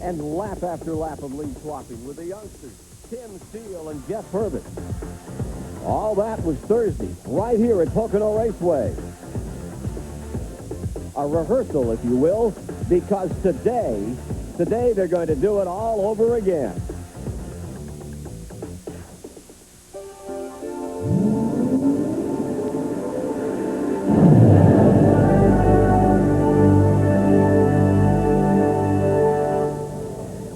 And lap after lap of lead swapping with the youngsters, Tim Steele and Jeff Purvis. All that was Thursday, right here at Pocono Raceway. A rehearsal, if you will, because today they're going to do it all over again.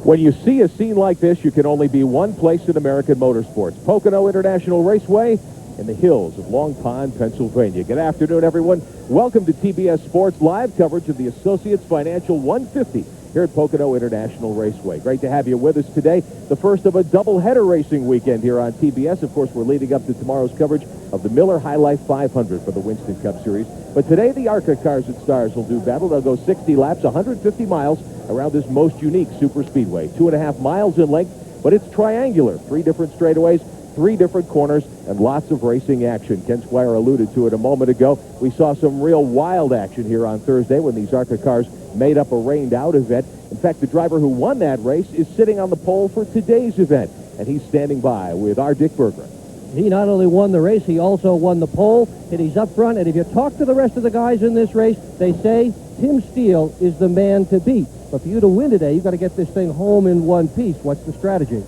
When you see a scene like this, you can only be one place in American motorsports. Pocono International Raceway in the hills of Long Pond, Pennsylvania. Good afternoon, everyone. Welcome to TBS Sports live coverage of the Associates Financial 150 here at Pocono International Raceway. Great to have you with us today. The first of a doubleheader racing weekend here on TBS. Of course, we're leading up to tomorrow's coverage of the Miller High Life 500 for the Winston Cup Series. But today, the ARCA Cars and Stars will do battle. They'll go 60 laps, 150 miles around this most unique super speedway. 2.5 miles in length, but it's triangular. 3 different straightaways, 3 different corners, and lots of racing action. Ken Squire alluded to it a moment ago. We saw some real wild action here on Thursday when these ARCA cars made up a rained-out event. In fact, the driver who won that race is sitting on the pole for today's event, and he's standing by with our Dick Bergeron. He not only won the race, he also won the pole, and he's up front. And if you talk to the rest of the guys in this race, they say Tim Steele is the man to beat. But for you to win today, you've got to get this thing home in one piece. What's the strategy?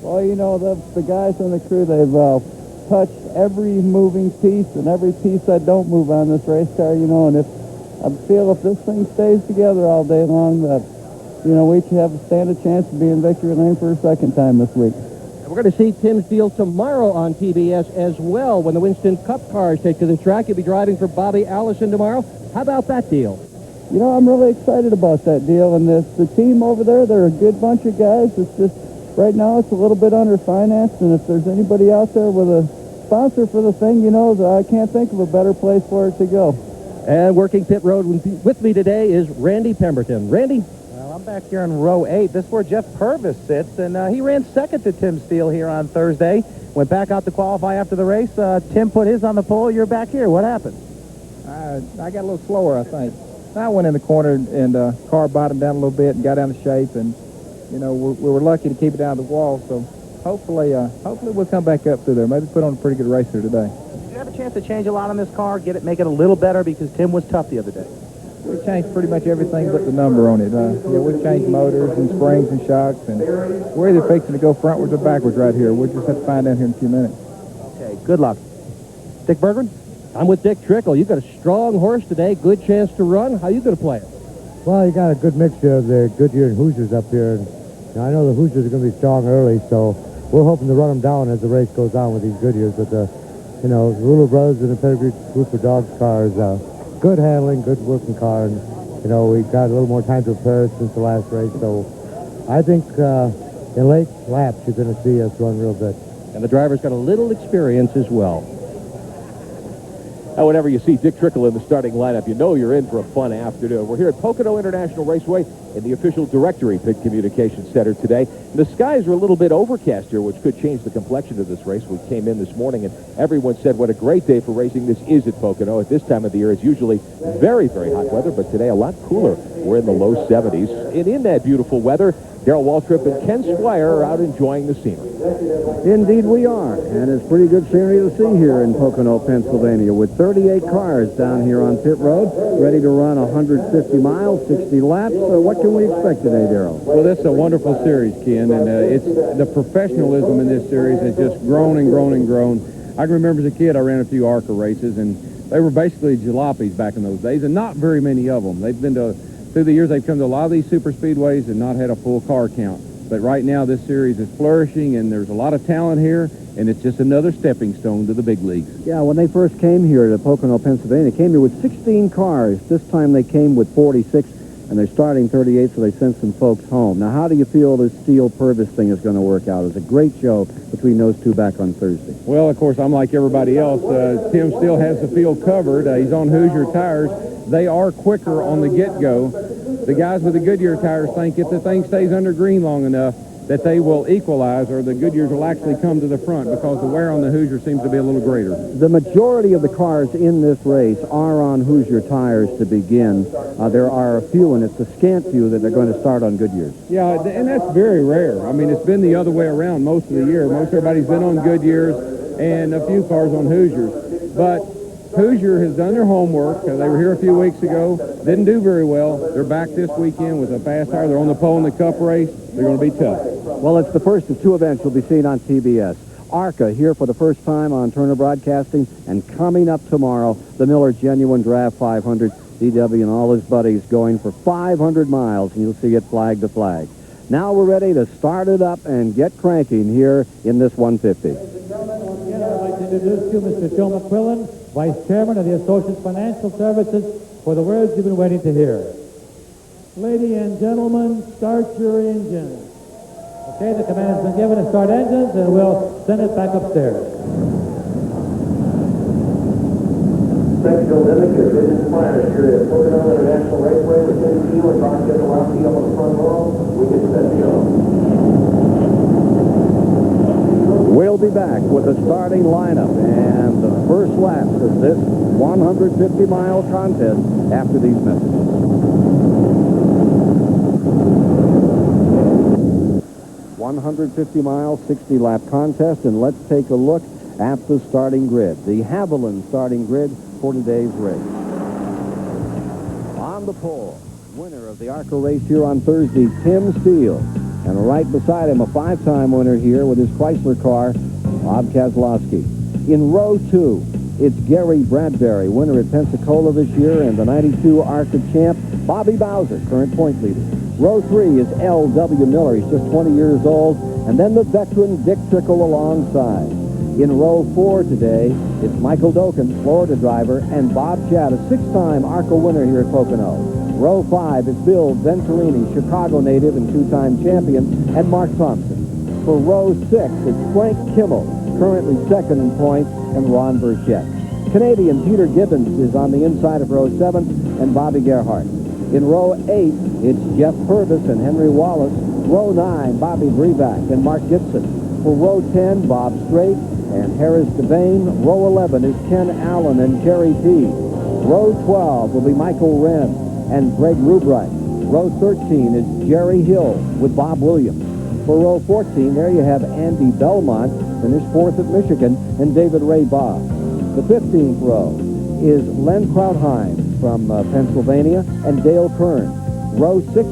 Well, you know, the guys on the crew, they've touched every moving piece and every piece that don't move on this race car, you know, and I feel if this thing stays together all day long, that, you know, we could stand a chance to be in victory lane for a second time this week. We're going to see Tim Steele tomorrow on TBS as well when the Winston Cup cars take to the track. He'll be driving for Bobby Allison tomorrow. How about that deal? You know, I'm really excited about that deal, and the team over there, they're a good bunch of guys. It's just, right now, it's a little bit underfinanced, and if there's anybody out there with a sponsor for the thing, you know, I can't think of a better place for it to go. And working pit road with me today is Randy Pemberton. Randy? Well, I'm back here in row 8. This is where Jeff Purvis sits, and he ran second to Tim Steele here on Thursday. Went back out to qualify after the race. Tim put his on the pole. You're back here. What happened? I got a little slower, I think. I went in the corner and car bottomed down a little bit and got out of shape, and you know we were lucky to keep it down the wall. So hopefully we'll come back up through there. Maybe put on a pretty good race here today. Did you have a chance to change a lot on this car, make it a little better because Tim was tough the other day? We changed pretty much everything but the number on it. Yeah, we've changed motors and springs and shocks, and we're either fixing to go frontwards or backwards right here. We'll just have to find out here in a few minutes. Okay, good luck. Dick Bergeron? I'm with Dick Trickle. You've got a strong horse today, good chance to run. How are you going to play it? Well, you got a good mixture of the Goodyear and Hoosiers up here. And I know the Hoosiers are going to be strong early, so we're hoping to run them down as the race goes on with these Goodyears. But the Little Brothers and the Pedigree Group of Dogs cars, good handling, good working car, and we got a little more time to prepare since the last race. So I think in late laps you're going to see us run real good. And the driver's got a little experience as well. Now, whenever you see Dick Trickle in the starting lineup, you know you're in for a fun afternoon. We're here at Pocono International Raceway in the official directory pit communications center today. The skies are a little bit overcast here, which could change the complexion of this race. We came in this morning and everyone said what a great day for racing this is at Pocono. At this time of the year, it's usually very, very hot weather, but today a lot cooler. We're in the low 70s. And in that beautiful weather, Darrell Waltrip and Ken Squire are out enjoying the scenery. Indeed we are, and it's pretty good scenery to see here in Pocono, Pennsylvania, with 38 cars down here on pit road, ready to run 150 miles, 60 laps. So what can we expect today, Darrell? Well, this is a wonderful series, Ken, and it's the professionalism in this series has just grown and grown and grown. I can remember as a kid I ran a few ARCA races, and they were basically jalopies back in those days, and not very many of them. They've been to through the years, they've come to a lot of these super speedways and not had a full car count. But right now, this series is flourishing, and there's a lot of talent here, and it's just another stepping stone to the big leagues. Yeah, when they first came here to Pocono, Pennsylvania, they came here with 16 cars. This time they came with 46, and they're starting 38, so they sent some folks home. Now, how do you feel this Steele-Purvis thing is going to work out? It was a great show between those two back on Thursday. Well, of course, I'm like everybody else. Tim Steele has the field covered. He's on Hoosier tires. They are quicker on the get-go. The guys with the Goodyear tires think if the thing stays under green long enough, that they will equalize, or the Goodyears will actually come to the front, because the wear on the Hoosier seems to be a little greater. The majority of the cars in this race are on Hoosier tires to begin. There are a few, and it's a scant few that they're going to start on Goodyears. Yeah, and that's very rare. I mean, it's been the other way around most of the year. Most everybody's been on Goodyears and a few cars on Hoosiers. But Hoosier has done their homework. They were here a few weeks ago. Didn't do very well. They're back this weekend with a fast tire. They're on the pole in the Cup race. They're going to be tough. Well, it's the first of two events you'll be seeing on TBS. ARCA here for the first time on Turner Broadcasting, and coming up tomorrow, the Miller Genuine Draft 500. DW and all his buddies going for 500 miles, and you'll see it flag to flag. Now we're ready to start it up and get cranking here in this 150. Again, I'd like to introduce you Mr. Joe McQuillan, Vice Chairman of the Associates Financial Services, for the words you've been waiting to hear. Ladies and gentlemen, start your engines. Okay, the command has been given to start engines, and we'll send it back upstairs. Thank you, Bill Dimick. Your business planners here at Pocono International Raceway with Tim Steele and Bob Keselowski up on the front row. We get set to go. We'll be back with the starting lineup and the first laps of this 150-mile contest after these messages. 150-mile, 60-lap contest, and let's take a look at the starting grid, the Haviland starting grid for today's race. On the pole, winner of the ARCA race here on Thursday, Tim Steele. And right beside him, a five-time winner here with his Chrysler car, Bob Keselowski. In row 2, it's Gary Bradbury, winner at Pensacola this year, and the 92 ARCA champ, Bobby Bowser, current point leader. Row 3 is L.W. Miller. He's just 20 years old. And then the veteran Dick Trickle alongside. In row 4 today, it's Michael Doken, Florida driver, and Bob Chadd, a six-time ARCA winner here at Pocono. Row 5 is Bill Venturini, Chicago native and two-time champion, and Mark Thompson. For row 6, it's Frank Kimmel, currently second in points, and Ron Burchett. Canadian Peter Gibbons is on the inside of row 7, and Bobby Gerhardt. In row 8, it's Jeff Purvis and Henry Wallace. Row 9, Bobby Breback and Mark Gibson. For row 10, Bob Strait and Harris Devane. Row 11 is Ken Allen and Kerry T. Row 12 will be Michael Wren and Greg Rubright. Row 13 is Jerry Hill with Bob Williams. For row 14, there you have Andy Belmont, finished fourth at Michigan, and David Ray Bob. The 15th row is Len Krautheim from Pennsylvania, and Dale Kern. Row 16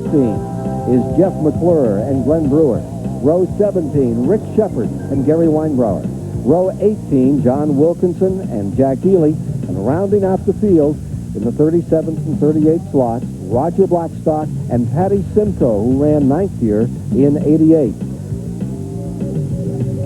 is Jeff McClure and Glenn Brewer. Row 17, Rick Shepard and Gary Weinbauer. Row 18, John Wilkinson and Jack Healy. And rounding out the field in the 37th and 38th slots, Roger Blackstock and Patty Simcoe, who ran ninth here in 88.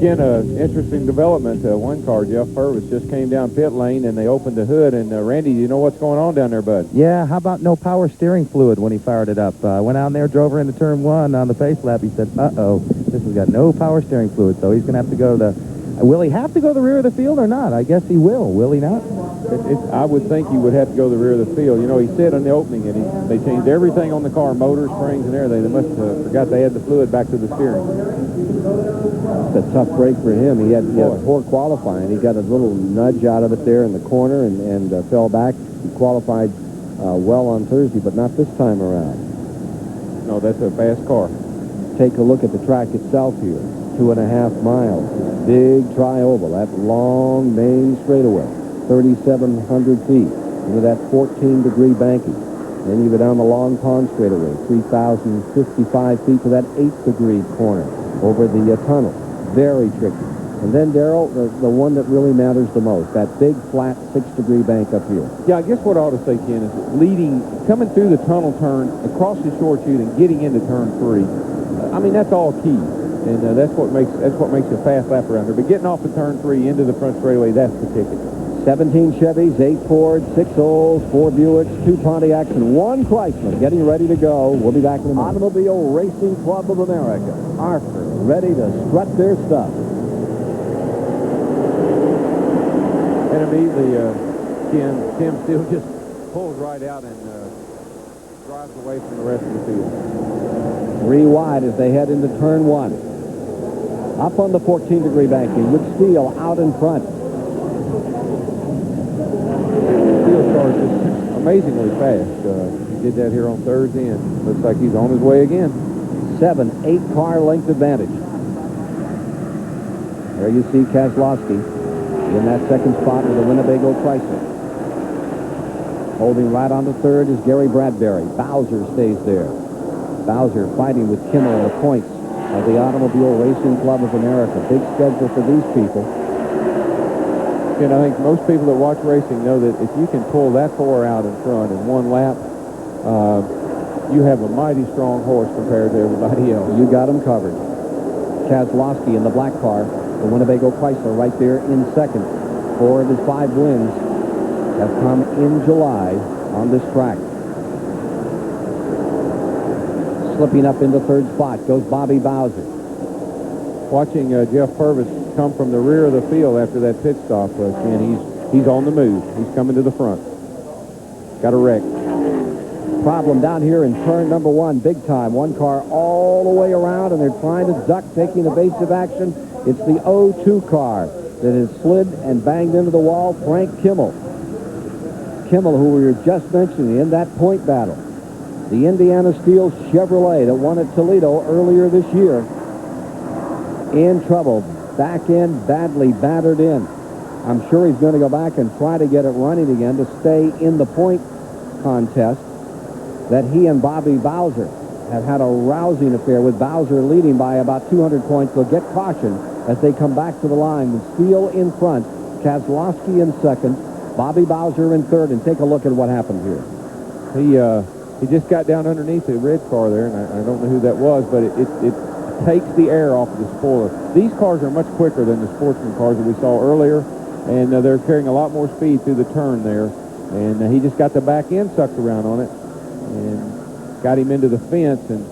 Again, interesting development. One car, Jeff Purvis, just came down pit lane, and they opened the hood. And Randy, do you know what's going on down there, bud? Yeah, how about no power steering fluid when he fired it up? Went out there, drove her into turn 1 on the pace lap. He said, uh-oh, this has got no power steering fluid, so he's going to have to go to the... Will he have to go to the rear of the field or not? I guess he will he not? I would think he would have to go to the rear of the field. You know, he said in the opening, and they changed everything on the car, motors, springs, and everything. They must have forgot they had the fluid back to the steering. It's a tough break for him. He had poor qualifying. He got a little nudge out of it there in the corner and fell back. He qualified well on Thursday, but not this time around. No, that's a fast car. Take a look at the track itself here. 2.5 miles. Big tri-oval. That long main straightaway. 3,700 feet. Into that 14-degree banking. Then you go down the Long Pond straightaway. 3,055 feet to that 8th-degree corner over the tunnel. Very tricky. And then, Darrell, the one that really matters the most, that big, flat, 6-degree bank up here. Yeah, I guess what I ought to say, Ken, is coming through the tunnel turn, across the short chute, and getting into turn 3. I mean, that's all key. And that's what makes a fast lap around here. But getting off of turn 3 into the front straightaway, that's the ticket. 17 Chevys, 8 Fords, 6 Olds, 4 Buicks, 2 Pontiacs, and 1 Chrysler getting ready to go. We'll be back in a minute. Automobile Racing Club of America, ARCA, ready to strut their stuff. And immediately, Tim Steele just pulls right out and drives away from the rest of the field. 3 wide as they head into turn 1. Up on the 14-degree banking with Steele out in front. Steele car is just amazingly fast. He did that here on Thursday, and looks like he's on his way again. 7-8 car length advantage. There you see Kozlowski in that second spot with the Winnebago Chrysler. Holding right on the third is Gary Bradbury. Bowser stays there. Bowser fighting with Kimmel in the points of the Automobile Racing Club of America. Big schedule for these people. And I think most people that watch racing know that if you can pull that far out in front in one lap, you have a mighty strong horse compared to everybody else. You got him covered. Kozlowski in the black car. The Winnebago Chrysler right there in second. 4 of his 5 wins have come in July on this track. Slipping up into third spot goes Bobby Bowser. Watching Jeff Purvis come from the rear of the field after that pit stop, Ken, he's on the move. He's coming to the front. Got a wreck. Problem down here in turn number 1, big time. One car all the way around, and they're trying to duck, taking evasive action. It's the 02 car that has slid and banged into the wall. Frank Kimmel. Kimmel, who we were just mentioning in that point battle. The Indiana Steel Chevrolet that won at Toledo earlier this year. In trouble. Back end badly battered in. I'm sure he's going to go back and try to get it running again to stay in the point contest that he and Bobby Bowser have had a rousing affair with. Bowser leading by about 200 points. They'll get caution as they come back to the line with Steele in front, Kozlowski in second, Bobby Bowser in third, and take a look at what happened here. He just got down underneath the red car there, and I don't know who that was, but it takes the air off of the spoiler. These cars are much quicker than the Sportsman cars that we saw earlier, and they're carrying a lot more speed through the turn there, and he just got the back end sucked around on it and got him into the fence, and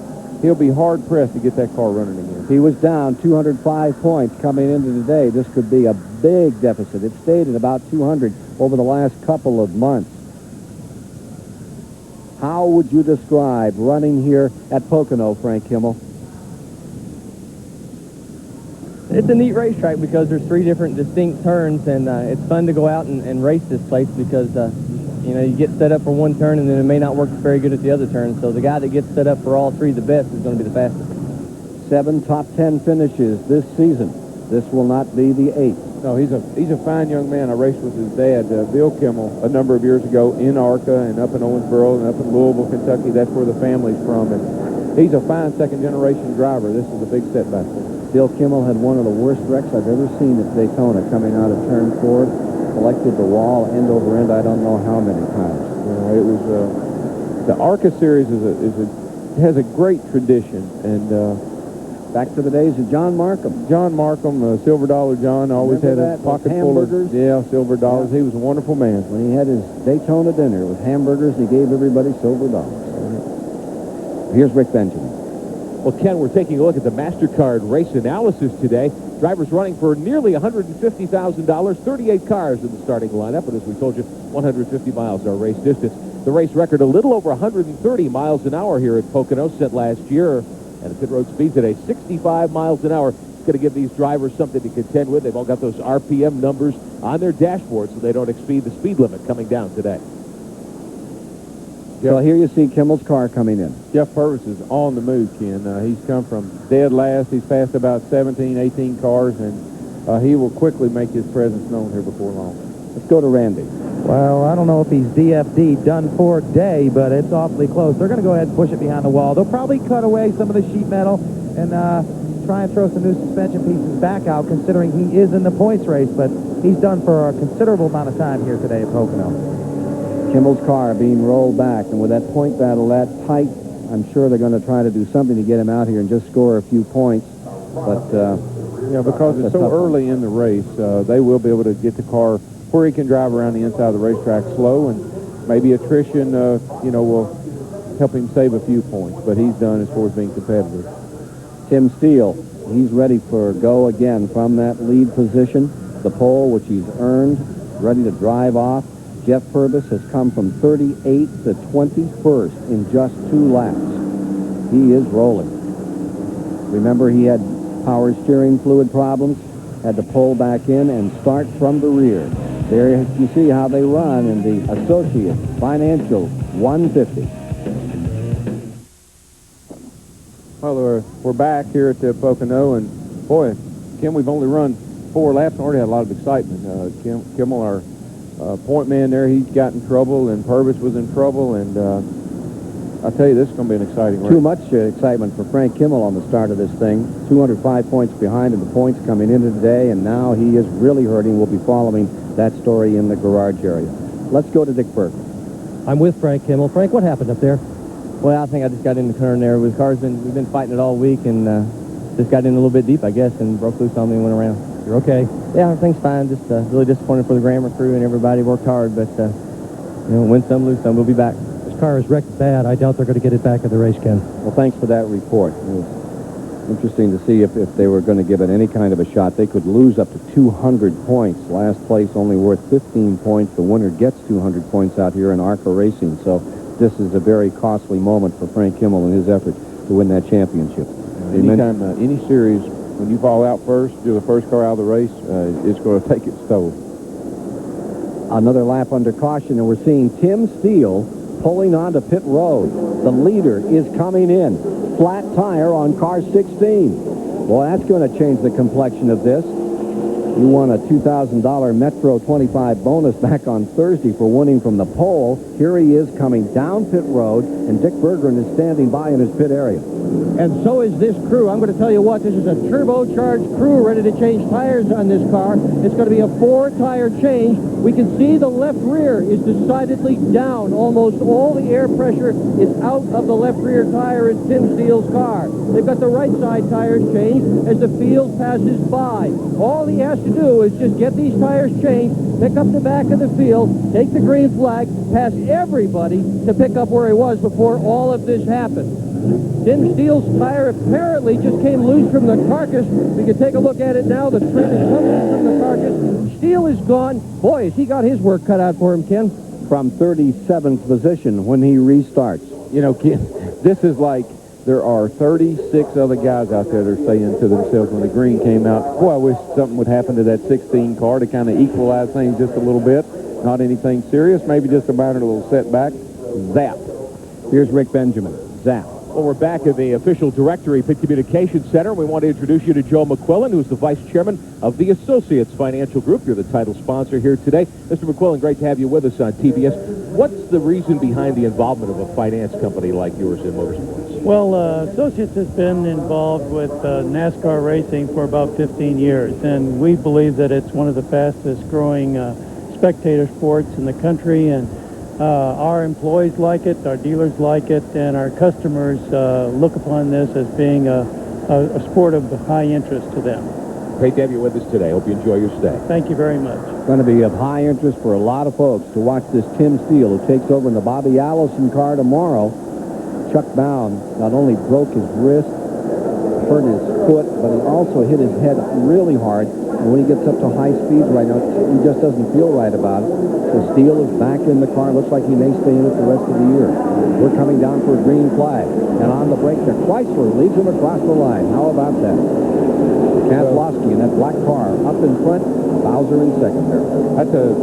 he'll be hard-pressed to get that car running again. He was down 205 points coming into today. This could be a big deficit. It stayed at about 200 over the last couple of months. How would you describe running here at Pocono, Frank Kimmel? It's a neat racetrack because there's 3 different distinct turns, and it's fun to go out and race this place because you know, you get set up for one turn and then it may not work very good at the other turn. So the guy that gets set up for all 3 the best is going to be the fastest. 7 top 10 finishes this season. This will not be the 8th. No, he's a fine young man. I raced with his dad, Bill Kimmel, a number of years ago in ARCA and up in Owensboro and up in Louisville, Kentucky. That's where the family's from, and he's a fine second-generation driver. This is a big setback for him. Bill Kimmel had one of the worst wrecks I've ever seen at Daytona coming out of turn 4. Collected the wall end over end. I don't know how many times. It was the ARCA series has a great tradition, and back to the days of John Markham. John Markham, Silver Dollar John, always had a pocket full of silver dollars. He was a wonderful man. When he had his Daytona dinner with hamburgers, he gave everybody silver dollars. Here's Rick Benjamin. Well, Ken, we're taking a look at the MasterCard race analysis today. Drivers running for nearly $150,000, 38 cars in the starting lineup, and as we told you, 150 miles our race distance. The race record a little over 130 miles an hour here at Pocono, set last year, and the pit road speed today, 65 miles an hour. It's going to give these drivers something to contend with. They've all got those RPM numbers on their dashboard so they don't exceed the speed limit coming down today. So here you see Kimmel's car coming in. Jeff Purvis is on the move, Ken. He's come from dead last. He's passed about 17, 18 cars, and he will quickly make his presence known here before long. Let's go to Randy. Well, I don't know if he's DFD, done for day, but it's awfully close. They're going to go ahead and push it behind the wall. They'll probably cut away some of the sheet metal and try and throw some new suspension pieces back out, considering he is in the points race, but he's done for a considerable amount of time here today at Pocono. Kimmel's car being rolled back, and with that point battle that tight, I'm sure they're going to try to do something to get him out here and just score a few points. But because it's so early in the race, they will be able to get the car where he can drive around the inside of the racetrack slow, and maybe attrition, will help him save a few points. But he's done as far as being competitive. Tim Steele, he's ready for go again from that lead position, the pole which he's earned, ready to drive off. Jeff Purvis has come from 38th to 21st in just 2 laps. He is rolling. Remember, he had power steering fluid problems, had to pull back in and start from the rear. There you see how they run in the Associate Financial 150. Well, we're back here at Pocono, and boy, Kim, we've only run 4 laps and already had a lot of excitement. Kimmel, our point man there, he's got in trouble, and Purvis was in trouble, and I tell you, this is going to be an exciting race. Too much excitement for Frank Kimmel on the start of this thing. 205 points behind in the points coming into today, and now he is really hurting. We'll be following that story in the garage area. Let's go to Dick Berger. I'm with Frank Kimmel. Frank, what happened up there? Well, I think I just got in the turn there. With cars, we've been fighting it all week, and just got in a little bit deep, I guess, and broke loose on me and went around. You're okay? Yeah, everything's fine. Just really disappointed for the Grammar crew, and everybody worked hard, but win some, lose some. We'll be back. This car is wrecked bad. I doubt they're going to get it back in the race, Ken. Well, thanks for that report. It was interesting to see if they were going to give it any kind of a shot. They could lose up to 200 points. Last place only worth 15 points. The winner gets 200 points out here in ARCA Racing. So this is a very costly moment for Frank Kimmel in his effort to win that championship. Anytime, any series, when you fall out first, you're the first car out of the race, it's going to take its toll. Another lap under caution, and we're seeing Tim Steele pulling onto pit road. The leader is coming in. Flat tire on car 16. Boy, that's going to change the complexion of this. You won a $2,000 Metro 25 bonus back on Thursday for winning from the pole. Here he is coming down pit road, and Dick Bergeron is standing by in his pit area. And so is this crew. I'm going to tell you what, this is a turbocharged crew ready to change tires on this car. It's going to be a 4-tire change. We can see the left rear is decidedly down. Almost all the air pressure is out of the left rear tire in Tim Steele's car. They've got the right side tires changed as the field passes by. All he has to do is just get these tires changed, pick up the back of the field, take the green flag, pass everybody to pick up where he was before all of this happened. Tim Steele's tire apparently just came loose from the carcass. We can take a look at it now. The trim is come loose from the carcass. Steele is gone. Boy, has he got his work cut out for him, Ken. From 37th position when he restarts. You know, Ken, this is like there are 36 other guys out there that are saying to themselves when the green came out, boy, I wish something would happen to that 16 car to kind of equalize things just a little bit. Not anything serious, maybe just a minor little setback. Zap. Here's Rick Benjamin. Zap. Well, we're back in the official directory Pit Communications Center. We want to introduce you to Joe McQuillan, who's the vice chairman of the Associates Financial Group. You're the title sponsor here today. Mr. McQuillan, great to have you with us on TBS. What's the reason behind the involvement of a finance company like yours in motorsports? Well, Associates has been involved with NASCAR racing for about 15 years, and we believe that it's one of the fastest growing spectator sports in the country, and our employees like it, our dealers like it, and our customers look upon this as being a sport of high interest to them. Great to have you with us today. Hope you enjoy your stay. Thank you very much. Going to be of high interest for a lot of folks to watch this Tim Steele, who takes over in the Bobby Allison car tomorrow. Chuck Bound not only broke his wrist, hurt his foot, but he also hit his head really hard. And when he gets up to high speeds right now, he just doesn't feel right about it. So Steele is back in the car. Looks like he may stay in it the rest of the year. We're coming down for a green flag. And on the break, the Chrysler leads him across the line. How about that? Kozlowski in that black car up in front, Bowser in second there.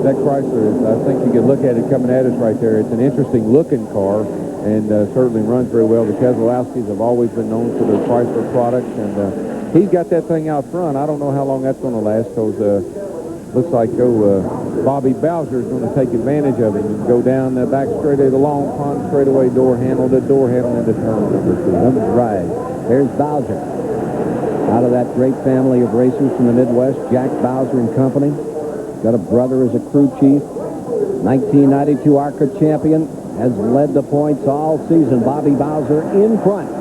That Chrysler, I think you could look at it coming at us right there. It's an interesting looking car and certainly runs very well. The Kozlowskis have always been known for their Chrysler products, and he's got that thing out front. I don't know how long that's going to last, because looks like Bobby Bowser is going to take advantage of it and go down the back straightaway, the long pond straightaway door handle into turn number 2. Right. There's Bowser. Out of that great family of racers from the Midwest, Jack Bowser and Company. Got a brother as a crew chief. 1992 ARCA champion. Has led the points all season. Bobby Bowser in front.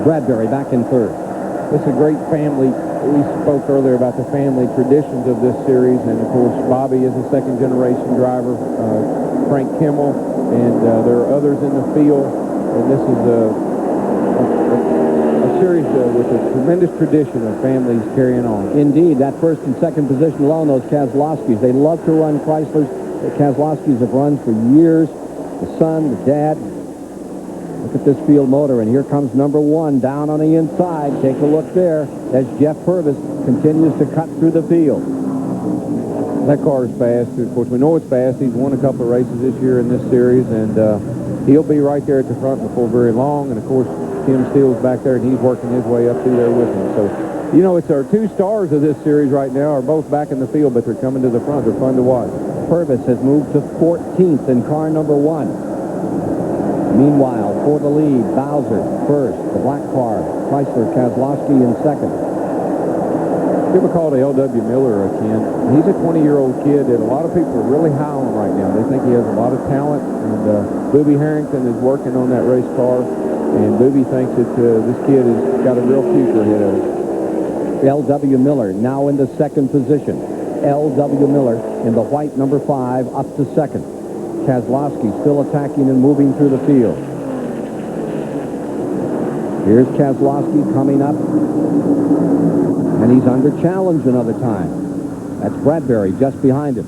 Bradbury back in third. This is a great family. We spoke earlier about the family traditions of this series, and of course Bobby is a second-generation driver, Frank Kimmel, and there are others in the field, and this is a series with a tremendous tradition of families carrying on. Indeed, that first and second position alone, those Kozlowskis, they love to run Chryslers. The Kozlowskis have run for years. The son, the dad, Look at this field motor, and here comes number 1 down on the inside. Take a look there as Jeff Purvis continues to cut through the field. That car is fast. Of course, we know it's fast. He's won a couple of races this year in this series, and he'll be right there at the front before very long. And, of course, Tim Steele's back there, and he's working his way up through there with him. So, you know, it's our 2 stars of this series right now are both back in the field, but they're coming to the front. They're fun to watch. Purvis has moved to 14th in car number 1. Meanwhile, for the lead, Bowser first, the black car, Chrysler Kozlowski in second. You ever called L.W. Miller, Ken? He's a 20-year-old kid that a lot of people are really high on right now. They think he has a lot of talent, and Booby Harrington is working on that race car, and Booby thinks that this kid has got a real future ahead of him. L.W. Miller now in the second position. L.W. Miller in the white number 5 up to second. Kozlowski still attacking and moving through the field. Here's Kozlowski coming up, and he's under challenge another time. That's Bradbury just behind him.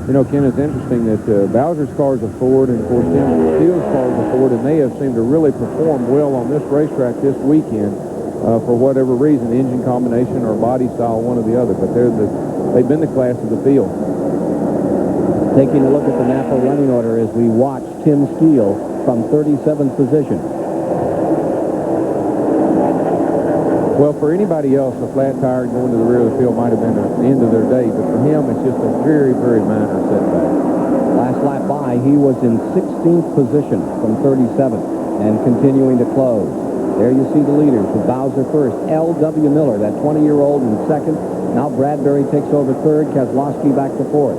You know, Ken, it's interesting that Bowser's cars are Ford, and of course Tim Steele's cars are Ford, and they have seemed to really perform well on this racetrack this weekend for whatever reason, engine combination or body style, one or the other. But they've been the class of the field. Taking a look at the Napa running order as we watch Tim Steele from 37th position. Well, for anybody else, a flat tire going to the rear of the field might have been the end of their day, but for him, it's just a very, very minor setback. Last lap by, he was in 16th position from 37th and continuing to close. There you see the leaders with Bowser first, L.W. Miller, that 20-year-old, in second. Now Bradbury takes over third, Kozlowski back to fourth.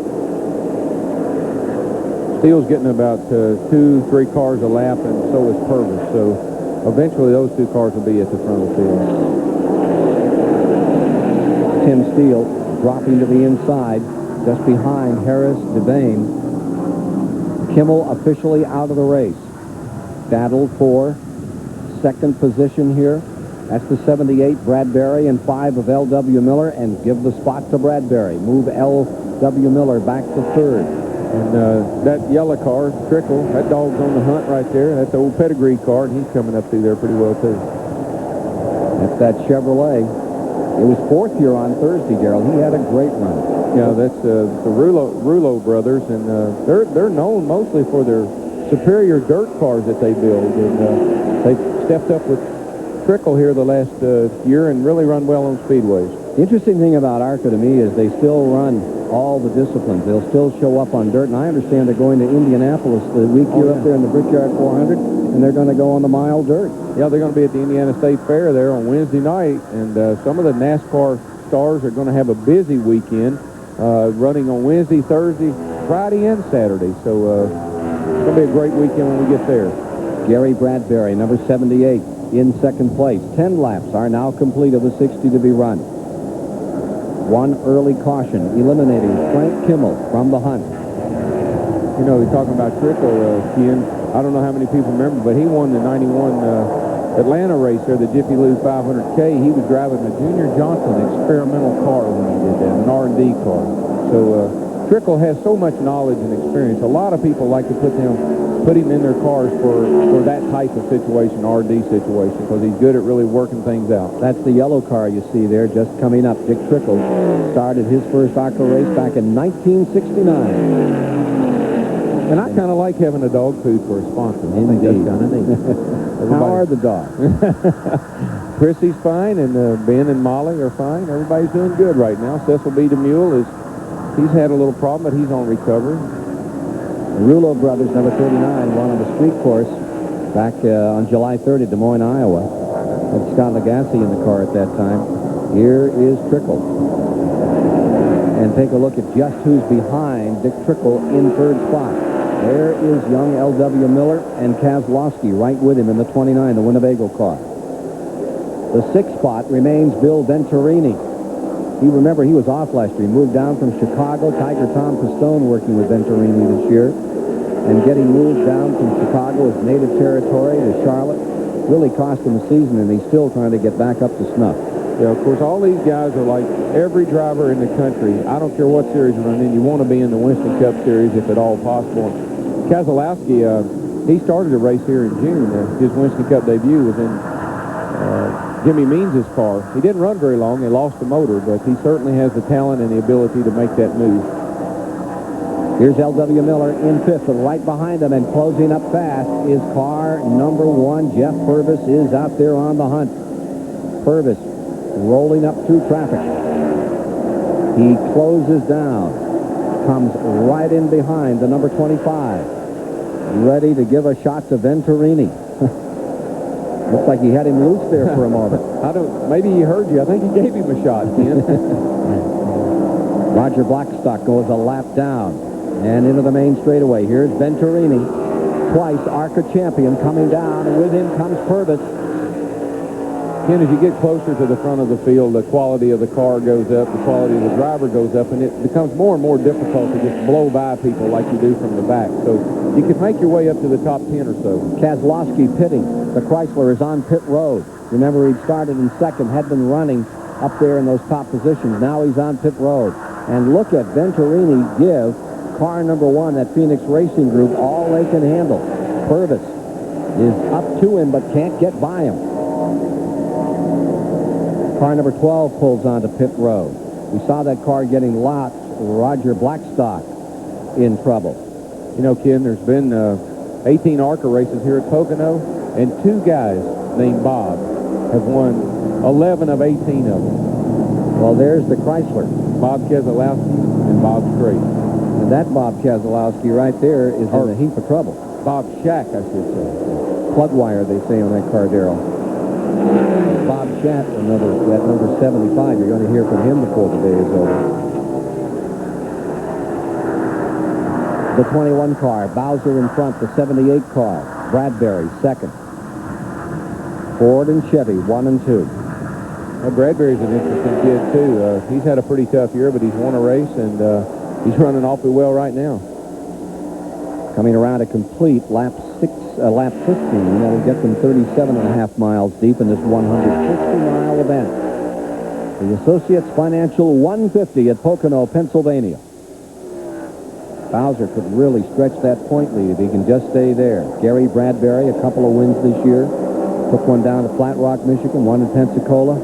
Steele's getting about 2-3 cars a lap, and so is Purvis. So eventually those 2 cars will be at the front of the field. Tim Steele dropping to the inside, just behind Harris, Devane. Kimmel officially out of the race. Battle for second position here. That's the 78, Bradbury, and 5 of L.W. Miller, and give the spot to Bradbury. Move L.W. Miller back to third. And that yellow car, Trickle, that dog's on the hunt right there. That's the old pedigree car, and he's coming up through there pretty well, too. That's that Chevrolet. It was 4th here on Thursday, Gerald. He had a great run. Yeah, that's the Rouleau brothers, and they're known mostly for their superior dirt cars that they build. And they've stepped up with Trickle here the last year and really run well on speedways. The interesting thing about ARCA to me is they still run all the disciplines. They'll still show up on dirt, and I understand they're going to Indianapolis the week you're up there in the Brickyard 400, and they're going to go on the mile dirt. Yeah, they're going to be at the Indiana State Fair there on Wednesday night, and some of the NASCAR stars are going to have a busy weekend running on Wednesday, Thursday, Friday, and Saturday. So it's going to be a great weekend when we get there. Gary Bradbury, number 78, in second place. 10 laps are now complete of the 60 to be run. One early caution, eliminating Frank Kimmel from the hunt. You know, they're talking about Trickle, Ken. I don't know how many people remember, but he won the 91 Atlanta race there, the Jiffy Lube 500K. He was driving the Junior Johnson experimental car when he did that, an R&D car. So Trickle has so much knowledge and experience. A lot of people like to put him in their cars for that type of situation, R&D situation, because he's good at really working things out. That's the yellow car you see there just coming up. Dick Trickle started his first ARCA race back in 1969. And I kind of like having a dog food for a sponsor. I think that's kind of neat. How are the dogs? Chrissy's fine, and Ben and Molly are fine. Everybody's doing good right now. Cecil B. DeMule he's had a little problem, but he's on recovery. The Rouleau brothers, number 39, won on the street course back on July 3rd at Des Moines, Iowa. Had Scott Lagasse in the car at that time. Here is Trickle. And take a look at just who's behind Dick Trickle in third spot. There is young L.W. Miller and Kozlowski right with him in the 29, the Winnebago car. The 6th spot remains Bill Venturini. Remember, he was off last year. He moved down from Chicago. Tiger Tom Pistone working with Venturini this year. And getting moved down from Chicago, his native territory, to Charlotte, really cost him a season, and he's still trying to get back up to snuff. Yeah, of course, all these guys are like every driver in the country. I don't care what series you're running. You want to be in the Winston Cup Series if at all possible. Kozlowski, he started a race here in June. His Winston Cup debut was in Jimmy Means' car. He didn't run very long. He lost the motor, but he certainly has the talent and the ability to make that move. Here's L.W. Miller in fifth, and right behind him and closing up fast is car number 1. Jeff Purvis is out there on the hunt. Purvis rolling up through traffic. He closes down, comes right in behind the number 25, ready to give a shot to Venturini. Looks like he had him loose there for a moment. Maybe he heard you. I think he gave him a shot, Ken. Roger Blackstock goes a lap down and into the main straightaway. Here's Venturini, twice ARCA champion, coming down, and with him comes Purvis. Ken, as you get closer to the front of the field, the quality of the car goes up, the quality of the driver goes up, and it becomes more and more difficult to just blow by people like you do from the back. So you can make your way up to the top 10 or so. Kozlowski pitting. The Chrysler is on pit road. Remember, he'd started in second, had been running up there in those top positions. Now he's on pit road. And look at Venturini give car number 1, that Phoenix Racing Group, all they can handle. Purvis is up to him but can't get by him. Car number 12 pulls onto pit road. We saw that car getting lots. Roger Blackstock in trouble. You know, Ken, there's been 18 ARCA races here at Pocono, and 2 guys named Bob have won 11 of 18 of them. Well, there's the Chrysler. Bob Keselowski and Bob Strait. And that Bob Keselowski right there is in a heap of trouble. Bob Shack, I should say. Plug wire, they say on that car, Darrell. Bob Shack, that number 75. You're going to hear from him before the day is over. The 21 car, Bowser in front. The 78 car, Bradbury second. Ford and Chevy 1 and 2. Well, Bradbury's an interesting kid too. He's had a pretty tough year, but he's won a race, and he's running awfully well right now. Coming around a complete lap 15. That'll get them 37.5 miles deep in this 150-mile event. The Associates Financial 150 at Pocono, Pennsylvania. Bowser could really stretch that point lead if he can just stay there. Gary Bradbury, a couple of wins this year. Took one down to Flat Rock, Michigan, one in Pensacola.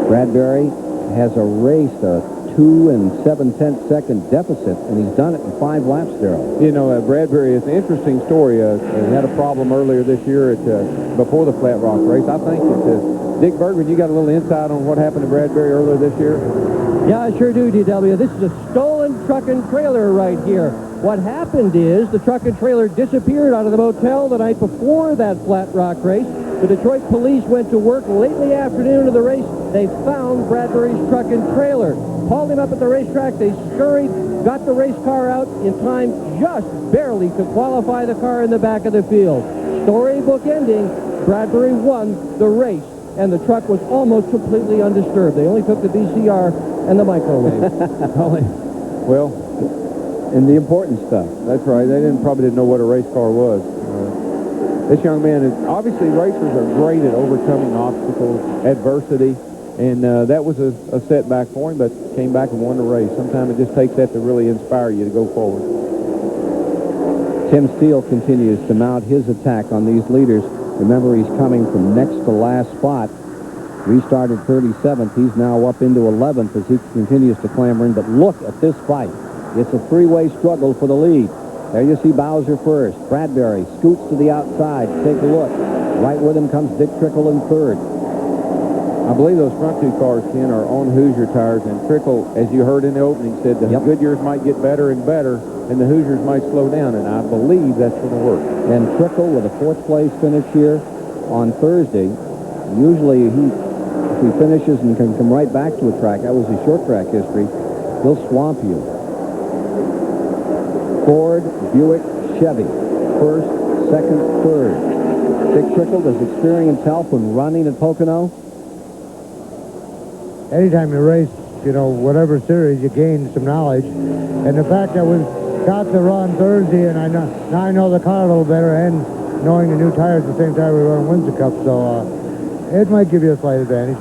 Bradbury has erased a 2 7/10 second deficit, and he's done it in 5 laps, Darrell. You know, Bradbury is an interesting story. He had a problem earlier this year before the Flat Rock race. I think that Dick Bergman, you got a little insight on what happened to Bradbury earlier this year? Yeah, I sure do, DW. This is a stolen truck and trailer right here. What happened is the truck and trailer disappeared out of the motel the night before that Flat Rock race. The Detroit police went to work late in the afternoon of the race. They found Bradbury's truck and trailer. Hauled him up at the racetrack. They scurried, got the race car out in time just barely to qualify the car in the back of the field. Storybook ending, Bradbury won the race, and the truck was almost completely undisturbed. They only took the VCR and the microwave. Well, and the important stuff. That's right. They probably didn't know what a race car was. This young man obviously racers are great at overcoming obstacles, adversity, and that was a setback for him, but came back and won the race. Sometimes it just takes that to really inspire you to go forward. Tim Steele continues to mount his attack on these leaders. Remember, he's coming from next to last spot. Restarted 37th. He's now up into 11th as he continues to clamber in. But look at this fight. It's a three-way struggle for the lead. There you see Bowser first. Bradbury scoots to the outside. Take a look. Right with him comes Dick Trickle in third. I believe those front 2 cars, Ken, are on Hoosier tires, and Trickle, as you heard in the opening, said the Goodyears might get better and better, and the Hoosiers might slow down, and I believe that's going to work. And Trickle with a 4th place finish here on Thursday. Usually if he finishes and can come right back to a track, that was his short track history, he'll swamp you. Ford, Buick, Chevy, first, second, third. Dick Trickle, does experience help when running at Pocono? Anytime you race, you know, whatever series, you gain some knowledge. And the fact that we've got to run Thursday, and now I know the car a little better, and knowing the new tires at the same time we run Windsor Cup, so it might give you a slight advantage.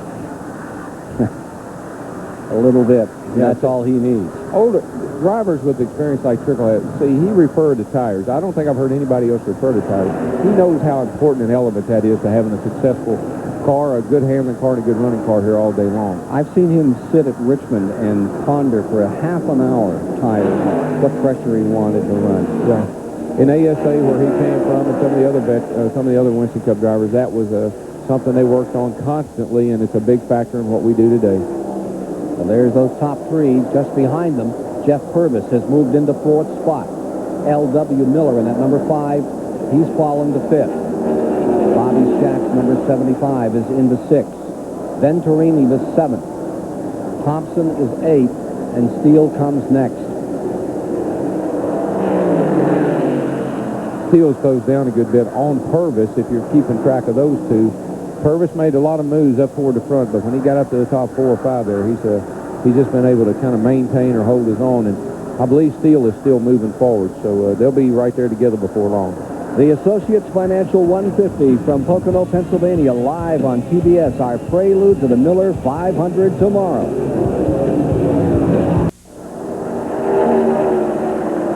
A little bit. Yeah. That's all he needs. older drivers with experience like Trickle, see, he referred to tires. I don't think I've heard anybody else refer to tires. He knows how important an element that is to having a successful car, a good handling car, and a good running car here all day long. I've seen him sit at Richmond and ponder for a half an hour tires, what pressure he wanted to run. Yeah. In ASA, where he came from, and some of the other Winston Cup drivers, that was something they worked on constantly, and it's a big factor in what we do today. Well, there's those top three. Just behind them, Jeff Purvis has moved into fourth spot. L.W. Miller in at number 5. He's fallen to 5th. Bobby Shack's number 75 is into 6th. Venturini is 7th. Thompson is 8th, and Steele comes next. Steele slows down a good bit on Purvis if you're keeping track of those two. Purvis made a lot of moves up toward the front, but when he got up to the top 4 or 5 there, he's just been able to kind of maintain or hold his own, and I believe Steele is still moving forward, so they'll be right there together before long. The Associates Financial 150 from Pocono, Pennsylvania, live on TBS, our prelude to the Miller 500 tomorrow.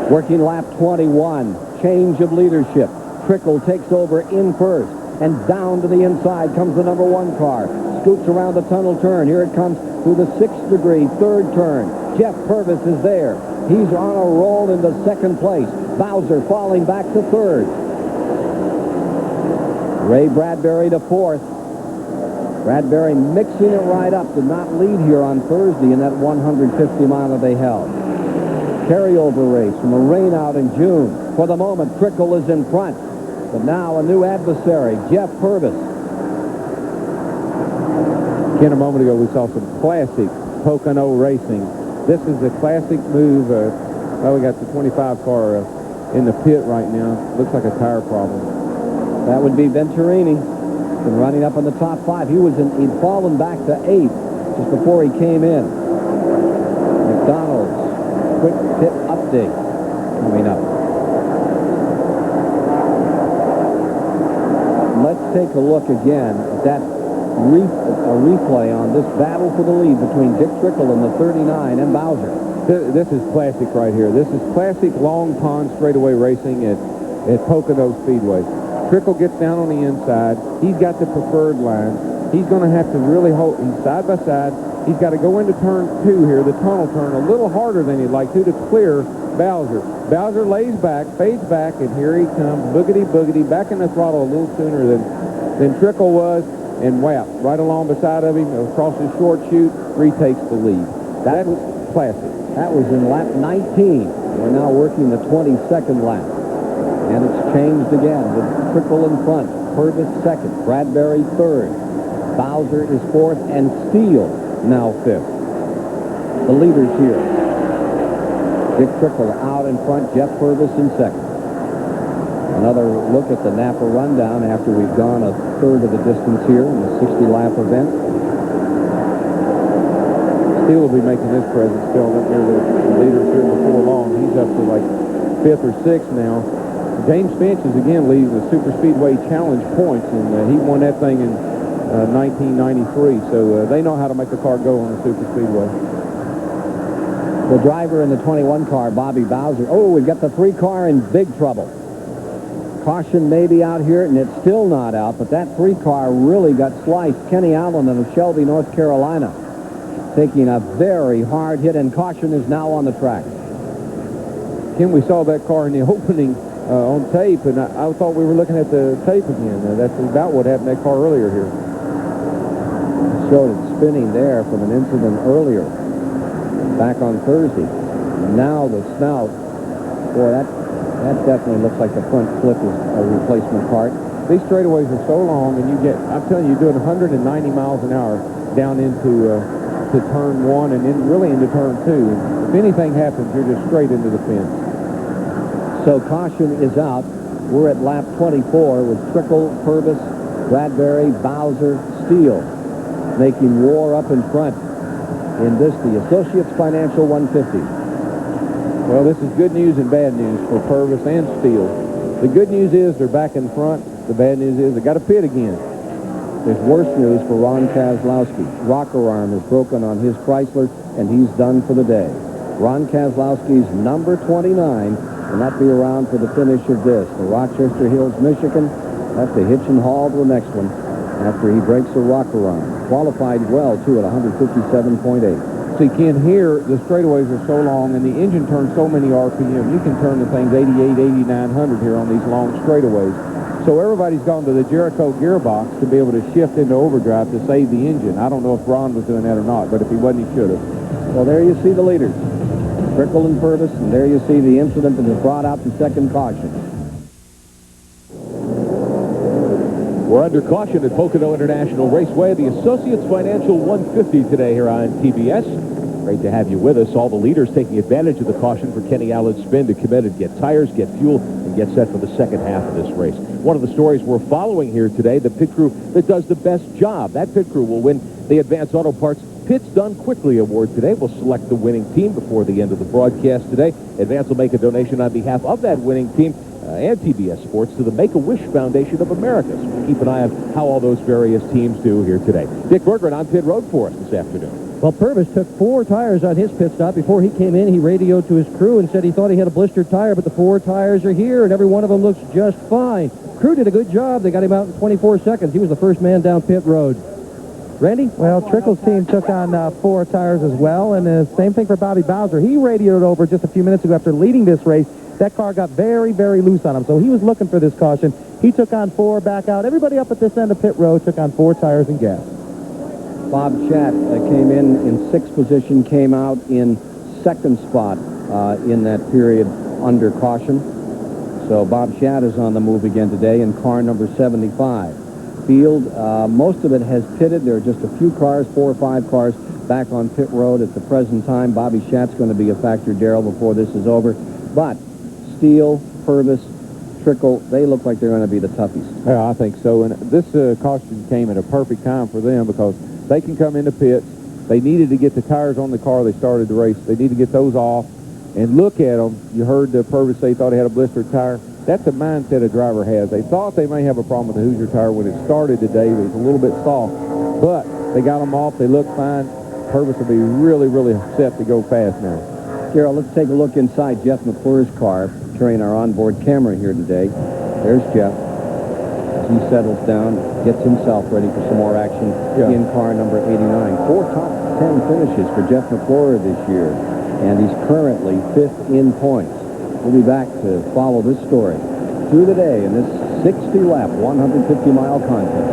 Working lap 21, change of leadership. Trickle takes over in first, and down to the inside comes the number 1 car. Scoots around the tunnel turn. Here it comes through the 6th degree, 3rd turn. Jeff Purvis is there. He's on a roll into 2nd place. Bowser falling back to 3rd. Ray Bradbury to 4th. Bradbury mixing it right up. Did not lead here on Thursday in that 150 mile they held. Carryover race from a rain out in June. For the moment, Trickle is in front. But now a new adversary, Jeff Purvis. Ken, a moment ago we saw some classic Pocono racing. This is a classic move. We got the 25 car in the pit right now. Looks like a tire problem. That would be Venturini. Been running up in the top 5. He'd fallen back to 8th just before he came in. McDonald's quick pit update coming up. Let's take a look again at that replay on this battle for the lead between Dick Trickle and the 39 and Bowser. This is classic right here. This is classic long pond straightaway racing at Pocono Speedway. Trickle gets down on the inside. He's got the preferred line. He's going to have to really hold. He's side by side. He's got to go into turn 2 here, the tunnel turn, a little harder than he'd like to clear Bowser. Bowser lays back, fades back, and here he comes, boogity, back in the throttle a little sooner than Trickle was, and whap, right along beside of him, across his short chute, retakes the lead. That's classic. That was in lap 19. We're now working the 22nd lap. And it's changed again with Trickle in front, Purvis 2nd, Bradbury 3rd, Bowser is 4th, and Steele now 5th. The leaders here. Dick Trickle out in front, Jeff Purvis in 2nd. Another look at the Napa rundown after we've gone a third of the distance here in the 60-lap event. Steele will be making his presence still up near the leaders here before long. He's up to like 5th or 6th now. James Finch is again leading the Super Speedway Challenge points, and he won that thing in 1993. So they know how to make a car go on the Super Speedway. The driver in the 21 car, Bobby Bowser. Oh, we've got the 3 car in big trouble. Caution may be out here, and it's still not out, but that 3 car really got sliced. Kenny Allen of Shelby, North Carolina, taking a very hard hit, and caution is now on the track. Ken, we saw that car in the opening on tape, and I thought we were looking at the tape again. That's about what happened to that car earlier here. Showed it spinning there from an incident earlier, back on Thursday. And now the snout, boy, that definitely looks like the front flip is a replacement part. These straightaways are so long, and I'm telling you, you're doing 190 miles an hour down into to turn 1 and then really into turn 2. And if anything happens, you're just straight into the fence. So caution is out. We're at lap 24 with Trickle, Purvis, Bradbury, Bowser, Steele making war up in front in this, the Associates Financial 150. Well, this is good news and bad news for Purvis and Steele. The good news is they're back in front. The bad news is they got to pit again. There's worse news for Ron Kozlowski. Rocker arm is broken on his Chrysler, and he's done for the day. Ron Kozlowski's number 29 will not be around for the finish of this. The Rochester Hills, Michigan, have to hitch and haul to the next one after he breaks a rocker on. Qualified well, too, at 157.8. See, Ken, here, the straightaways are so long, and the engine turns so many RPM. You can turn the things 88, 8900 here on these long straightaways. So everybody's gone to the Jericho gearbox to be able to shift into overdrive to save the engine. I don't know if Ron was doing that or not, but if he wasn't, he should have. Well, there you see the leaders, Trickle and Purvis, and there you see the incident that has brought out the second caution. We're under caution at Pocono International Raceway, the Associates Financial 150 today here on TBS. Great to have you with us. All the leaders taking advantage of the caution for Kenny Allen's spin to come in and get tires, get fuel, and get set for the second half of this race. One of the stories we're following here today, the pit crew that does the best job. That pit crew will win the Advanced Auto Parts Pits Done Quickly Award today. We'll select the winning team before the end of the broadcast today. Advance will make a donation on behalf of that winning team and TBS Sports to the Make-A-Wish Foundation of America. So we'll keep an eye on how all those various teams do here today. Dick Berggren on pit road for us this afternoon. Well, Purvis took 4 tires on his pit stop. Before he came in, he radioed to his crew and said he thought he had a blistered tire, but the 4 tires are here, and every one of them looks just fine. Crew did a good job. They got him out in 24 seconds. He was the first man down pit road. Randy? Well, Trickle's team took on 4 tires as well, and the same thing for Bobby Bowser. He radioed over just a few minutes ago after leading this race. That car got very, very loose on him, so he was looking for this caution. He took on 4 back out. Everybody up at this end of pit road took on 4 tires and gas. Bob Schatt came in 6th position, came out in 2nd spot in that period under caution. So Bob Schatt is on the move again today in car number 75. Field, most of it has pitted. There are just a few cars, 4 or 5 cars back on pit road at the present time. Bobby Schatt's going to be a factor, Darrell, before this is over. But Steele, Purvis, Trickle, they look like they're going to be the toughies. Yeah, I think so. And this caution came at a perfect time for them because they can come into pits. They needed to get the tires on the car they started the race. They need to get those off and look at them. You heard Purvis say he thought he had a blistered tire. That's a mindset a driver has. They thought they may have a problem with the Hoosier tire when it started today. It was a little bit soft, but they got them off. They look fine. Purvis will be really, really set to go fast now. Carol, let's take a look inside Jeff McClure's car, carrying our onboard camera here today. There's Jeff. As he settles down, gets himself ready for some more action in car number 89. 4 top 10 finishes for Jeff McClure this year, and he's currently 5th in points. We'll be back to follow this story through the day in this 60-lap, 150-mile contest.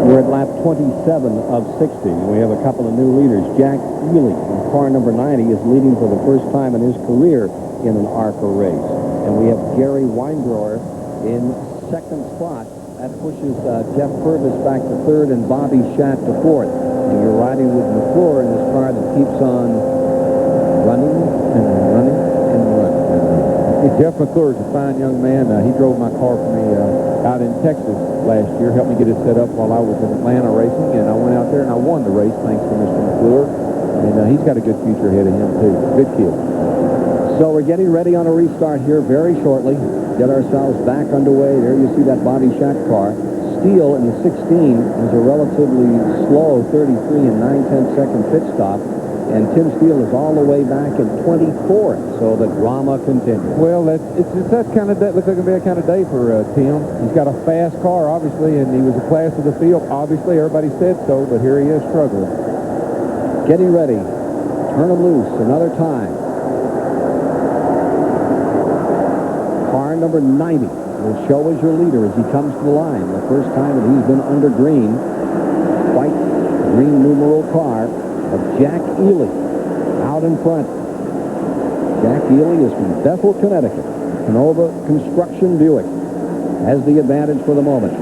We're at lap 27 of 60. We have a couple of new leaders. Jack Ely in car number 90 is leading for the first time in his career in an ARCA race. And we have Gary Weinbrower in 2nd spot. That pushes Jeff Purvis back to 3rd and Bobby Schatt to 4th. And you're riding with McClure in this car that keeps on running and running and running. Jeff McClure is a fine young man. He drove my car for me out in Texas last year, helped me get it set up while I was in Atlanta racing, and I went out there and I won the race thanks to Mr. McClure. And he's got a good future ahead of him, too. Good kid. So we're getting ready on a restart here very shortly. Get ourselves back underway. There you see that Bobby Schatt car. Steele in the 16 is a relatively slow 33 and 9/10 second pit stop. And Tim Steele is all the way back at 24th, so the drama continues. Well, it's that kind of day. Looks like it'll be that kind of day for Tim. He's got a fast car, obviously, and he was a class of the field. Obviously, everybody said so, but here he is struggling. Getting ready. Turn him loose another time. Car number 90 will show as your leader as he comes to the line. The first time that he's been under green. White green numeral car of Jack Ely out in front. Jack Ely is from Bethel, Connecticut. Canova Construction Buick has the advantage for the moment.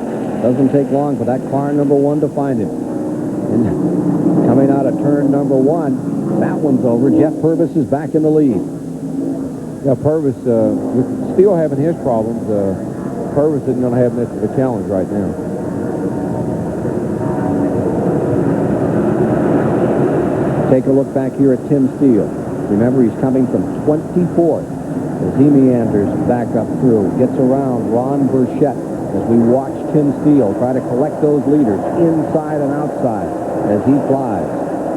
Doesn't take long for that car number 1 to find him. And coming out of turn number 1, that one's over. Jeff Purvis is back in the lead. Yeah, Purvis, with Steele having his problems, Purvis isn't going to have much of a challenge right now. Take a look back here at Tim Steele. Remember, he's coming from 24th as he meanders back up through. Gets around Ron Burchett as we watch Tim Steele try to collect those leaders inside and outside as he flies.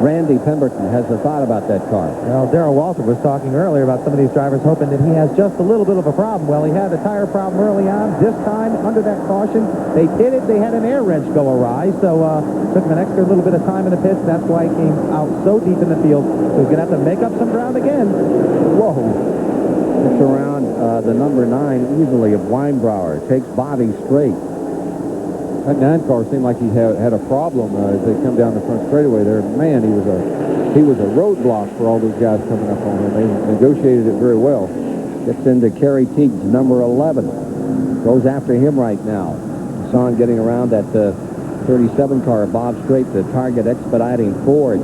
Randy Pemberton has a thought about that car. Well, Darrell Walter was talking earlier about some of these drivers hoping that he has just a little bit of a problem. Well, he had a tire problem early on. This time, under that caution, they pitted. They had an air wrench go awry, so took him an extra little bit of time in the pits. That's why he came out so deep in the field. So he's going to have to make up some ground again. Whoa. It's around the number 9 easily of Weinbauer. Takes Bobby straight. That 9 car seemed like he had a problem as they come down the front straightaway there. Man, he was a roadblock for all those guys coming up on him. They negotiated it very well. Gets into Kerry Teague's number 11. Goes after him right now. Saw him getting around that 37 car, Bob Strait, the Target Expediting Ford.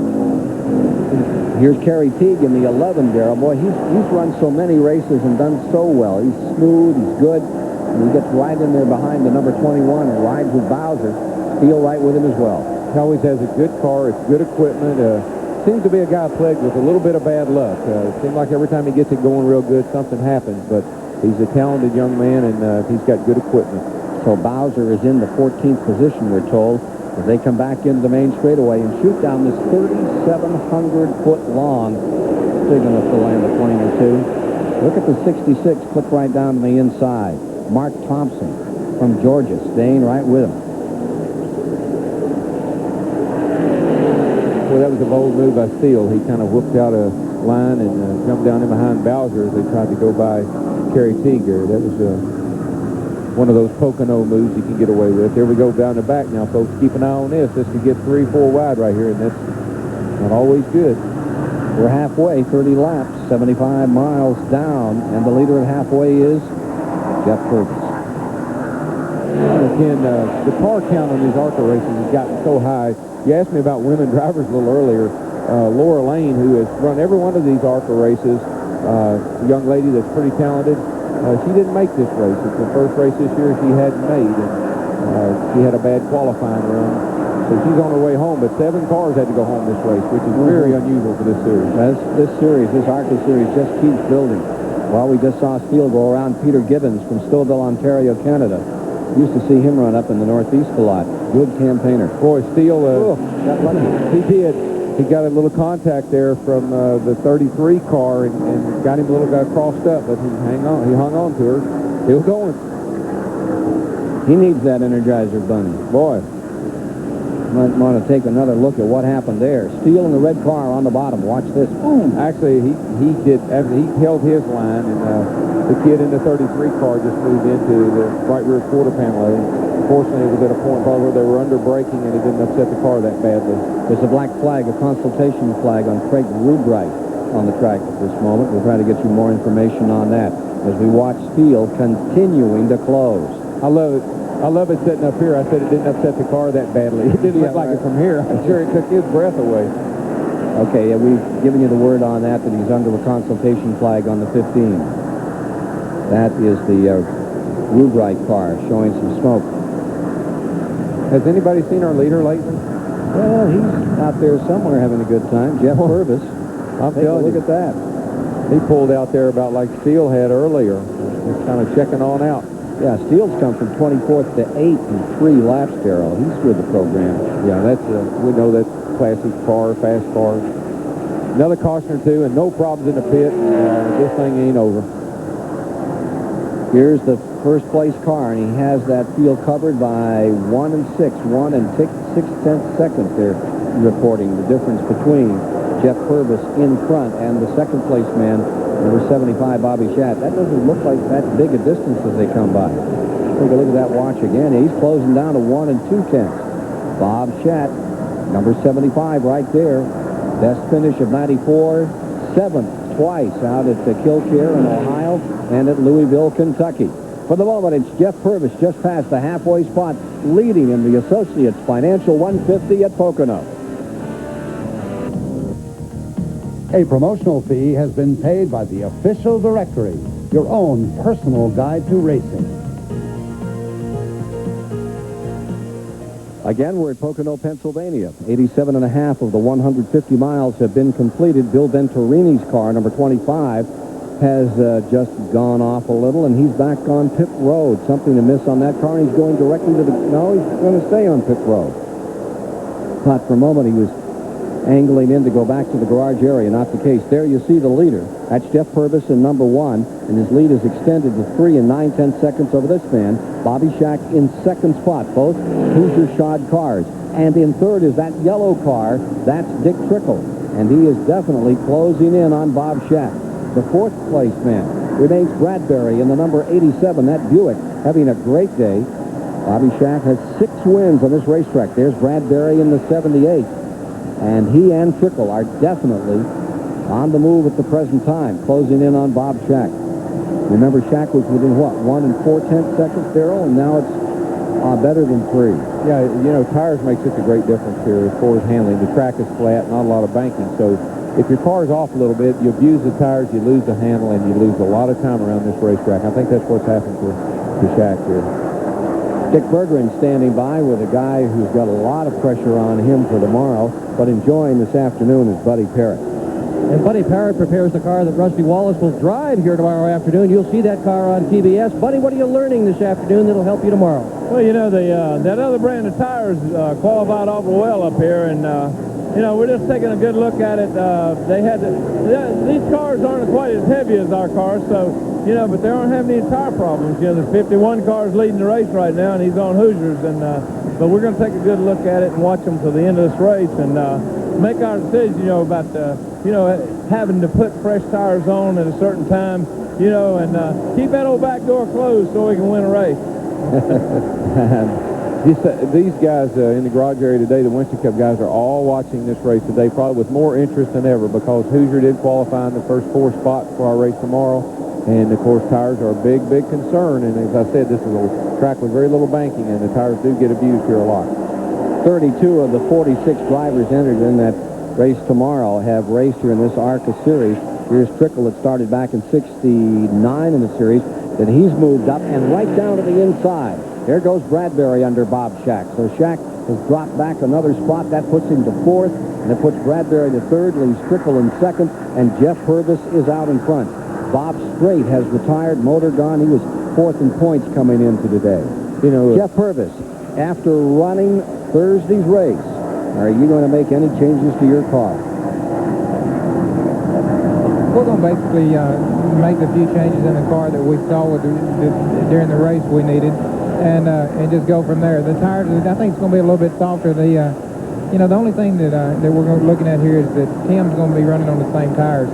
Here's Kerry Teague in the 11, Darrell. Boy, he's run so many races and done so well. He's smooth, he's good. And he gets right in there behind the number 21 and rides with Bowser. Steele right with him as well. He always has a good car. It's good equipment. Seems to be a guy plagued with a little bit of bad luck. It seems like every time he gets it going real good, something happens. But he's a talented young man, and he's got good equipment. So Bowser is in the 14th position, we're told, as they come back into the main straightaway and shoot down this 3,700-foot long. Big enough to land a plane or two. Look at the 66, clip right down to the inside. Mark Thompson from Georgia staying right with him. Well, that was a bold move by Steele. He kind of whooped out a line and jumped down in behind Bowser as they tried to go by Kerry Teague. That was one of those Pocono moves you can get away with. There we go down the back now, folks. Keep an eye on this. This could get 3-4 wide right here, and that's not always good. We're halfway, 30 laps, 75 miles down, and the leader at halfway is Jeff Purvis. Again, the car count on these ARCA races has gotten so high. You asked me about women drivers a little earlier. Laura Lane, who has run every one of these ARCA races, a young lady that's pretty talented. She didn't make this race. It's the first race this year she hadn't made, and she had a bad qualifying run. So she's on her way home, but 7 cars had to go home this race, which is very unusual for this series. This ARCA series just keeps building. Well, we just saw Steele go around Peter Gibbons from Stouffville, Ontario, Canada. Used to see him run up in the Northeast a lot. Good campaigner. Boy, Steele, got lucky. He did. He got a little contact there from the 33 car and got him a little crossed up, but he hung on to her. Still going. He needs that Energizer bunny. Boy. Might want to take another look at what happened there. Steele in the red car on the bottom. Watch this. Boom. Actually, he held his line, and the kid in the 33 car just moved into the right rear quarter panel. Unfortunately, it was at a point where they were under braking, and it didn't upset the car that badly. There's a black flag, a consultation flag on Craig Rubright on the track at this moment. We'll try to get you more information on that as we watch Steele continuing to close. I love it. I love it sitting up here. I said it didn't upset the car that badly. It didn't look like it from here. I'm sure it took his breath away. Okay, we've given you the word on that he's under a consultation flag on the 15. That is the Rubright car showing some smoke. Has anybody seen our leader lately? Well, he's out there somewhere having a good time. Jeff Purvis. I'm telling you. Look at that. He pulled out there about like Steele had earlier. Just kind of checking on out. Yeah, Steele's come from 24th to 8th in 3 laps, Darrell. He's with the program. Yeah, that's we know that's classic car, fast car. Another caution or two, and no problems in the pit. This thing ain't over. Here's the first place car, and he has that field covered by 1 and 6. 1 and 6/10 seconds. They're reporting the difference between Jeff Purvis in front and the second place man, number 75, Bobby Schatt. That doesn't look like that big a distance as they come by. Take a look at that watch again. He's closing down to 1 and 2/10. Bob Schatt, number 75 right there. Best finish of 94, 7th twice out at Kilcare in Ohio and at Louisville, Kentucky. For the moment, it's Jeff Purvis just past the halfway spot, leading in the Associates Financial 150 at Pocono. A promotional fee has been paid by the Official Directory, your own personal guide to racing. Again, we're at Pocono, Pennsylvania. 87.5 of the 150 miles have been completed. Bill Venturini's car, number 25, has just gone off a little, and he's back on pit road. Something to miss on that car, and he's going directly to the... No, he's going to stay on pit road. Thought for a moment he was angling in to go back to the garage area. Not the case. There you see the leader. That's Jeff Purvis in number 1, and his lead is extended to 3 and 9/10 seconds over this man, Bobby Shack, in second spot. Both Hoosier shod cars. And in third is that yellow car. That's Dick Trickle, and he is definitely closing in on Bob Shack. The fourth place man remains Bradbury in the number 87, that Buick, having a great day. Bobby Shack has 6 wins on this racetrack. There's Bradbury in the 78. And he and Trickle are definitely on the move at the present time, closing in on Bob Shack. Remember, Shack was within, what, 1 and 4/10 seconds, Darrell, and now it's better than 3. Yeah, you know, tires make such a great difference here as far as handling. The track is flat, not a lot of banking, so if your car's off a little bit, you abuse the tires, you lose the handle, and you lose a lot of time around this racetrack. I think that's what's happened to Shack here. Dick Berggren standing by with a guy who's got a lot of pressure on him for tomorrow, but enjoying this afternoon is Buddy Parrott. And Buddy Parrott prepares the car that Rusty Wallace will drive here tomorrow afternoon. You'll see that car on TBS. Buddy, what are you learning this afternoon that'll help you tomorrow? Well, you know, that other brand of tires qualified awful well up here, and you know, we're just taking a good look at it. These cars aren't quite as heavy as our cars, so, you know, but they aren't having any tire problems. You know, there's 51 cars leading the race right now, and he's on Hoosiers, and but we're going to take a good look at it and watch them till the end of this race and make our decision, you know, about having to put fresh tires on at a certain time, you know, and keep that old back door closed so we can win a race. These guys in the garage area today, the Winston Cup guys, are all watching this race today, probably with more interest than ever, because Hoosier did qualify in the first 4 spots for our race tomorrow. And, of course, tires are a big, big concern. And as I said, this is a track with very little banking, and the tires do get abused here a lot. 32 of the 46 drivers entered in that race tomorrow have raced here in this ARCA series. Here's Trickle that started back in 69 in the series. Then he's moved up and right down to the inside. There goes Bradbury under Bob Shack. So Shack has dropped back another spot. That puts him to 4th, and it puts Bradbury to 3rd, leaves Trickle in 2nd, and Jeff Purvis is out in front. Bob Strait has retired, motor gone. He was 4th in points coming into today. You know, Jeff Purvis, after running Thursday's race, are you going to make any changes to your car? We're going to basically make the few changes in the car that we saw during the race we needed, and just go from there. The tires, I think it's going to be a little bit softer. The only thing that we're looking at here is that Tim's going to be running on the same tires.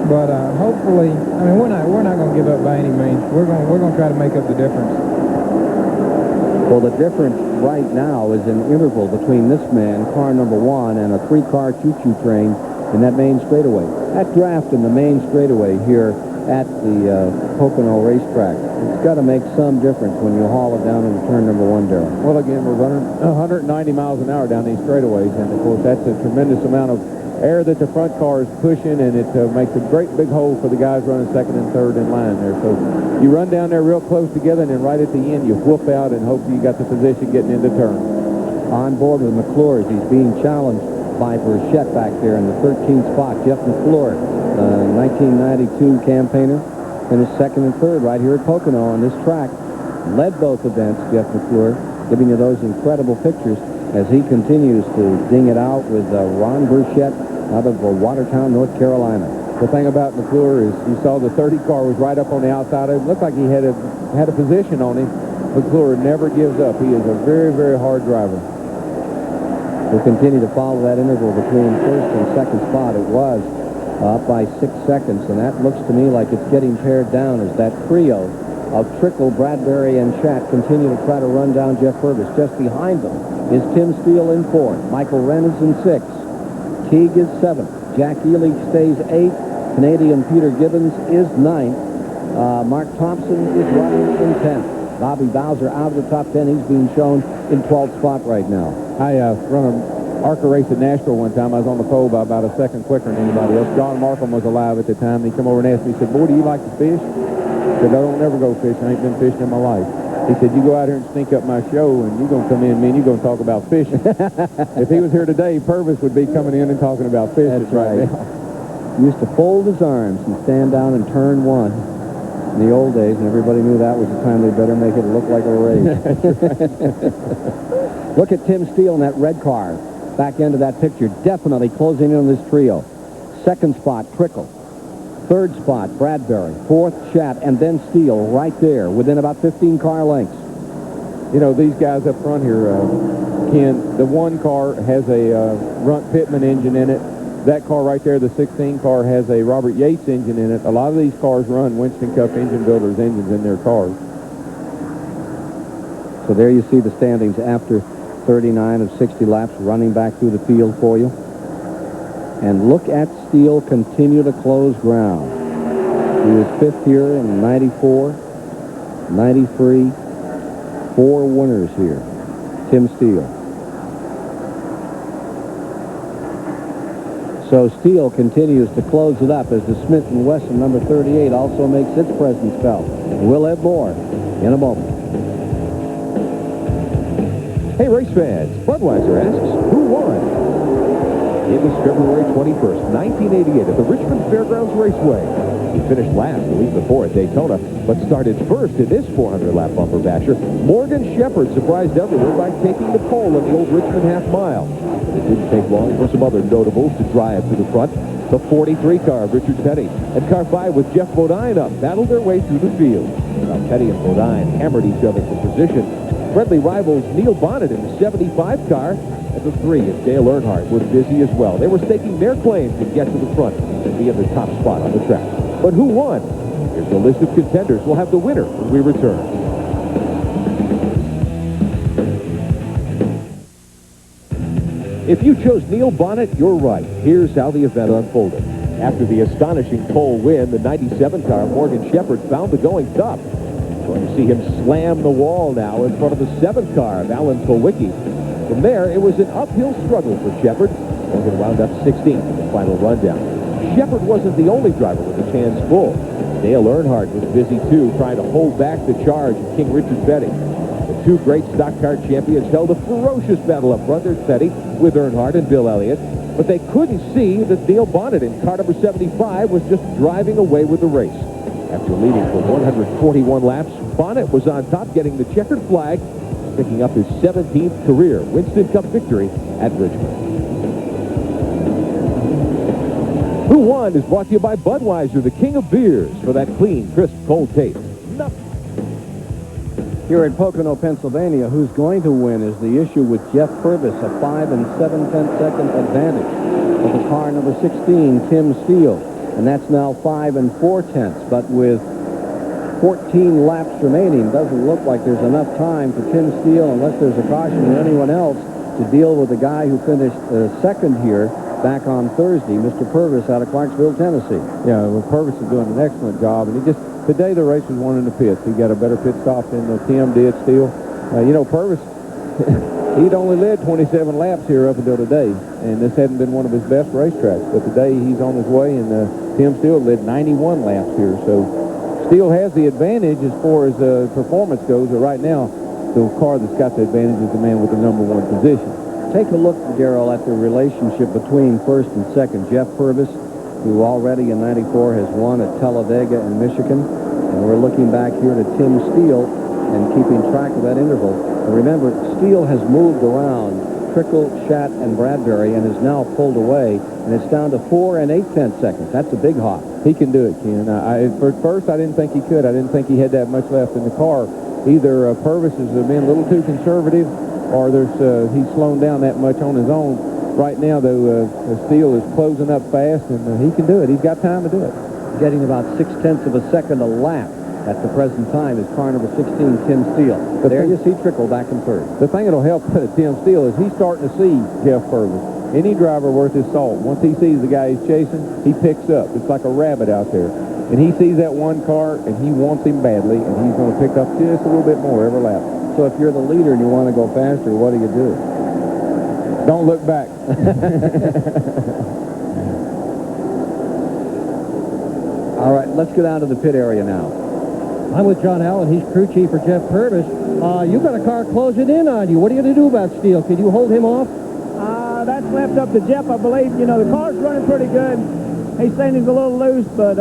But hopefully, I mean, we're not going to give up by any means. We're going to try to make up the difference. Well, the difference right now is an interval between this man, car number 1, and a 3-car choo-choo train in that main straightaway. That draft in the main straightaway here at the Pocono racetrack, it's got to make some difference when you haul it down into turn number 1, Darrell. Well, again, we're running 190 miles an hour down these straightaways, and, of course, that's a tremendous amount of air that the front car is pushing, and it makes a great big hole for the guys running 2nd and 3rd in line there. So you run down there real close together, and then right at the end you whoop out and hope you got the position getting into turn. On board with McClure, he's being challenged by Burchett back there in the 13th spot. Jeff McClure, 1992 campaigner, finished 2nd and 3rd right here at Pocono on this track. Led both events, Jeff McClure, giving you those incredible pictures as he continues to ding it out with Ron Burchett out of Watertown, North Carolina. The thing about McClure is you saw the 30 car was right up on the outside. It looked like he had a position on him. McClure never gives up. He is a very, very hard driver. We'll continue to follow that interval between 1st and 2nd spot. It was up by 6 seconds, and that looks to me like it's getting pared down as that trio of Trickle, Bradbury, and Shack continue to try to run down Jeff Purvis. Just behind them is Tim Steele in 4th. Michael Wren is in 6th. Teague is 7th. Jack Ely stays 8th. Canadian Peter Gibbons is 9th. Mark Thompson is running in 10th. Bobby Bowser out of the top 10. He's being shown in 12th spot right now. I run an ARCA race at Nashville one time. I was on the pole by about a second quicker than anybody else. John Markham was alive at the time. He came over and asked me, he said, "Boy, do you like to fish?" I said, "I don't never go fishing. I ain't been fishing in my life." He said, "You go out here and sneak up my show, and you're going to come in, man, you're going to talk about fishing." If he was here today, Purvis would be coming in and talking about fishing. That's right. He used to fold his arms and stand down in turn 1 in the old days, and everybody knew that was the time they better make it look like a race. Look at Tim Steele in that red car. back end of that picture, definitely closing in on this trio. Second spot, Trickle. Third spot, Bradbury. Fourth, Chat, and then Steele right there within about 15 car lengths. You know, these guys up front here, Ken, the one car has a Runt Pittman engine in it. That car right there, the 16 car, has a Robert Yates engine in it. A lot of these cars run Winston Cup engine builders' engines in their cars. So there you see the standings after 39 of 60 laps running back through the field for you. And look at Steele continue to close ground. He was fifth here in 94, 93, 4 winners here. Tim Steele. So Steele continues to close it up as the Smith & Wesson number 38 also makes its presence felt. We'll have more in a moment. Hey, race fans, Budweiser asks, who won? It was February 21st, 1988 at the Richmond Fairgrounds Raceway. He finished last the week before at Daytona, but started first in this 400-lap bumper basher. Morgan Shepherd surprised everyone by taking the pole in the old Richmond half mile. But it didn't take long for some other notables to drive to the front. The 43 car of Richard Petty and car 5 with Jeff Bodine up battled their way through the field. Now Petty and Bodine hammered each other for position. Friendly rivals Neil Bonnet in the 75 car and the 3 and Dale Earnhardt were busy as well. They were staking their claim to get to the front and be in the top spot on the track. But who won? Here's a list of contenders. We'll have the winner when we return. If you chose Neil Bonnet, you're right. Here's how the event unfolded. After the astonishing pole win, the 97 car, Morgan Shepherd, found the going tough. Going to see him slam the wall now in front of the 7 car of Alan Kulwicki. From there, it was an uphill struggle for Shepherd. Morgan wound up 16th in the final rundown. Shepherd wasn't the only driver with his hands full. Dale Earnhardt was busy, too, trying to hold back the charge of King Richard Petty. The 2 great stock car champions held a ferocious battle up front. There's Petty with Earnhardt and Bill Elliott. But they couldn't see that Neil Bonnet in car number 75 was just driving away with the race. After leading for 141 laps, Bonnet was on top, getting the checkered flag, picking up his 17th career Winston Cup victory at Richmond. Who Won is brought to you by Budweiser, the king of beers, for that clean, crisp, cold taste. Here at Pocono, Pennsylvania, who's going to win is the issue with Jeff Purvis, a 5 7/10 second advantage of the car number 16, Tim Steele. And that's now 5 4/10. But with 14 laps remaining, doesn't look like there's enough time for Tim Steele, unless there's a caution or anyone else, to deal with the guy who finished second here back on Thursday, Mr. Purvis out of Clarksville, Tennessee. Yeah, well, Purvis is doing an excellent job, and today the race was won in the pits. He got a better pit stop than Tim did still. You know, Purvis, he'd only led 27 laps here up until today, and this hadn't been one of his best racetracks. But today he's on his way, and Tim Steele led 91 laps here. So Steele has the advantage as far as performance goes, but right now the car that's got the advantage is the man with the number 1 position. Take a look, Darrell, at the relationship between first and second. Jeff Purvis, who already in 94 has won at Talladega and Michigan. And we're looking back here to Tim Steele and keeping track of that interval. And remember, Steele has moved around Trickle, Schatt, and Bradbury and is now pulled away. And it's down to 4 8/10 seconds. That's a big hop. He can do it, Ken. For first, I didn't think he could. I didn't think he had that much left in the car. Either Purvis has been a little too conservative, or he's slowing down that much on his own. Right now, though, Steele is closing up fast, and he can do it. He's got time to do it. Getting about 0.6 of a second a lap at the present time is car number 16, Tim Steele. There you see Trickle back in third. The thing that'll help Tim Steele is he's starting to see Jeff Purvis. Any driver worth his salt, once he sees the guy he's chasing, he picks up. It's like a rabbit out there. And he sees that one car, and he wants him badly, and he's going to pick up just a little bit more every lap. So if you're the leader and you want to go faster, what do you do? Don't look back. All right, let's get out to the pit area now. I'm with John Allen. He's crew chief for Jeff Purvis. You've got a car closing in on you. What are you going to do about Steele? Can you hold him off? That's left up to Jeff, I believe. You know, the car's running pretty good. He's saying he's a little loose, but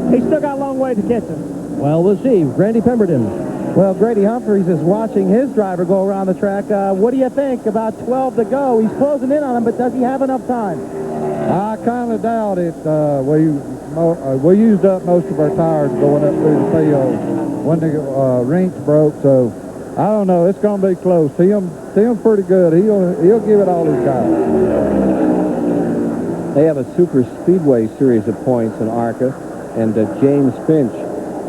he's still got a long way to catch him. Well, we'll see. Randy Pemberton. Well, Grady Humphreys is watching his driver go around the track. What do you think? About 12 to go. He's closing in on him, but does he have enough time? I kind of doubt it. We used up most of our tires going up through the field when the rinks broke, so I don't know. It's going to be close. Tim's pretty good. He'll give it all he's got. They have a super speedway series of points in ARCA, and James Finch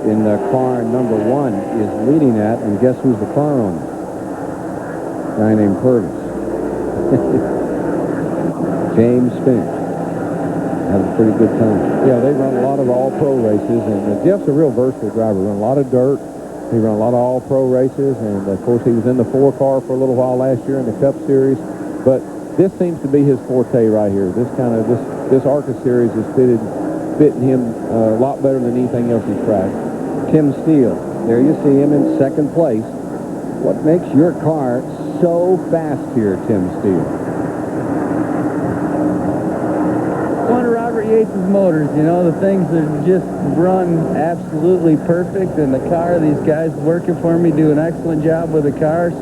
in car number 1 is leading that, and guess who's the car owner? A guy named Purvis. James Finch. Have a pretty good time. Yeah, they run a lot of all-pro races, and Jeff's a real versatile driver. Run a lot of dirt. He ran a lot of all-pro races, and of course he was in the 4 car for a little while last year in the Cup Series. But this seems to be his forte right here. This ARCA series is fitting him a lot better than anything else he's tried. Tim Steele. There you see him in second place. What makes your car so fast here, Tim Steele? One of Robert Yates' motors, you know, the things that just run absolutely perfect, and the car, these guys working for me do an excellent job with the cars.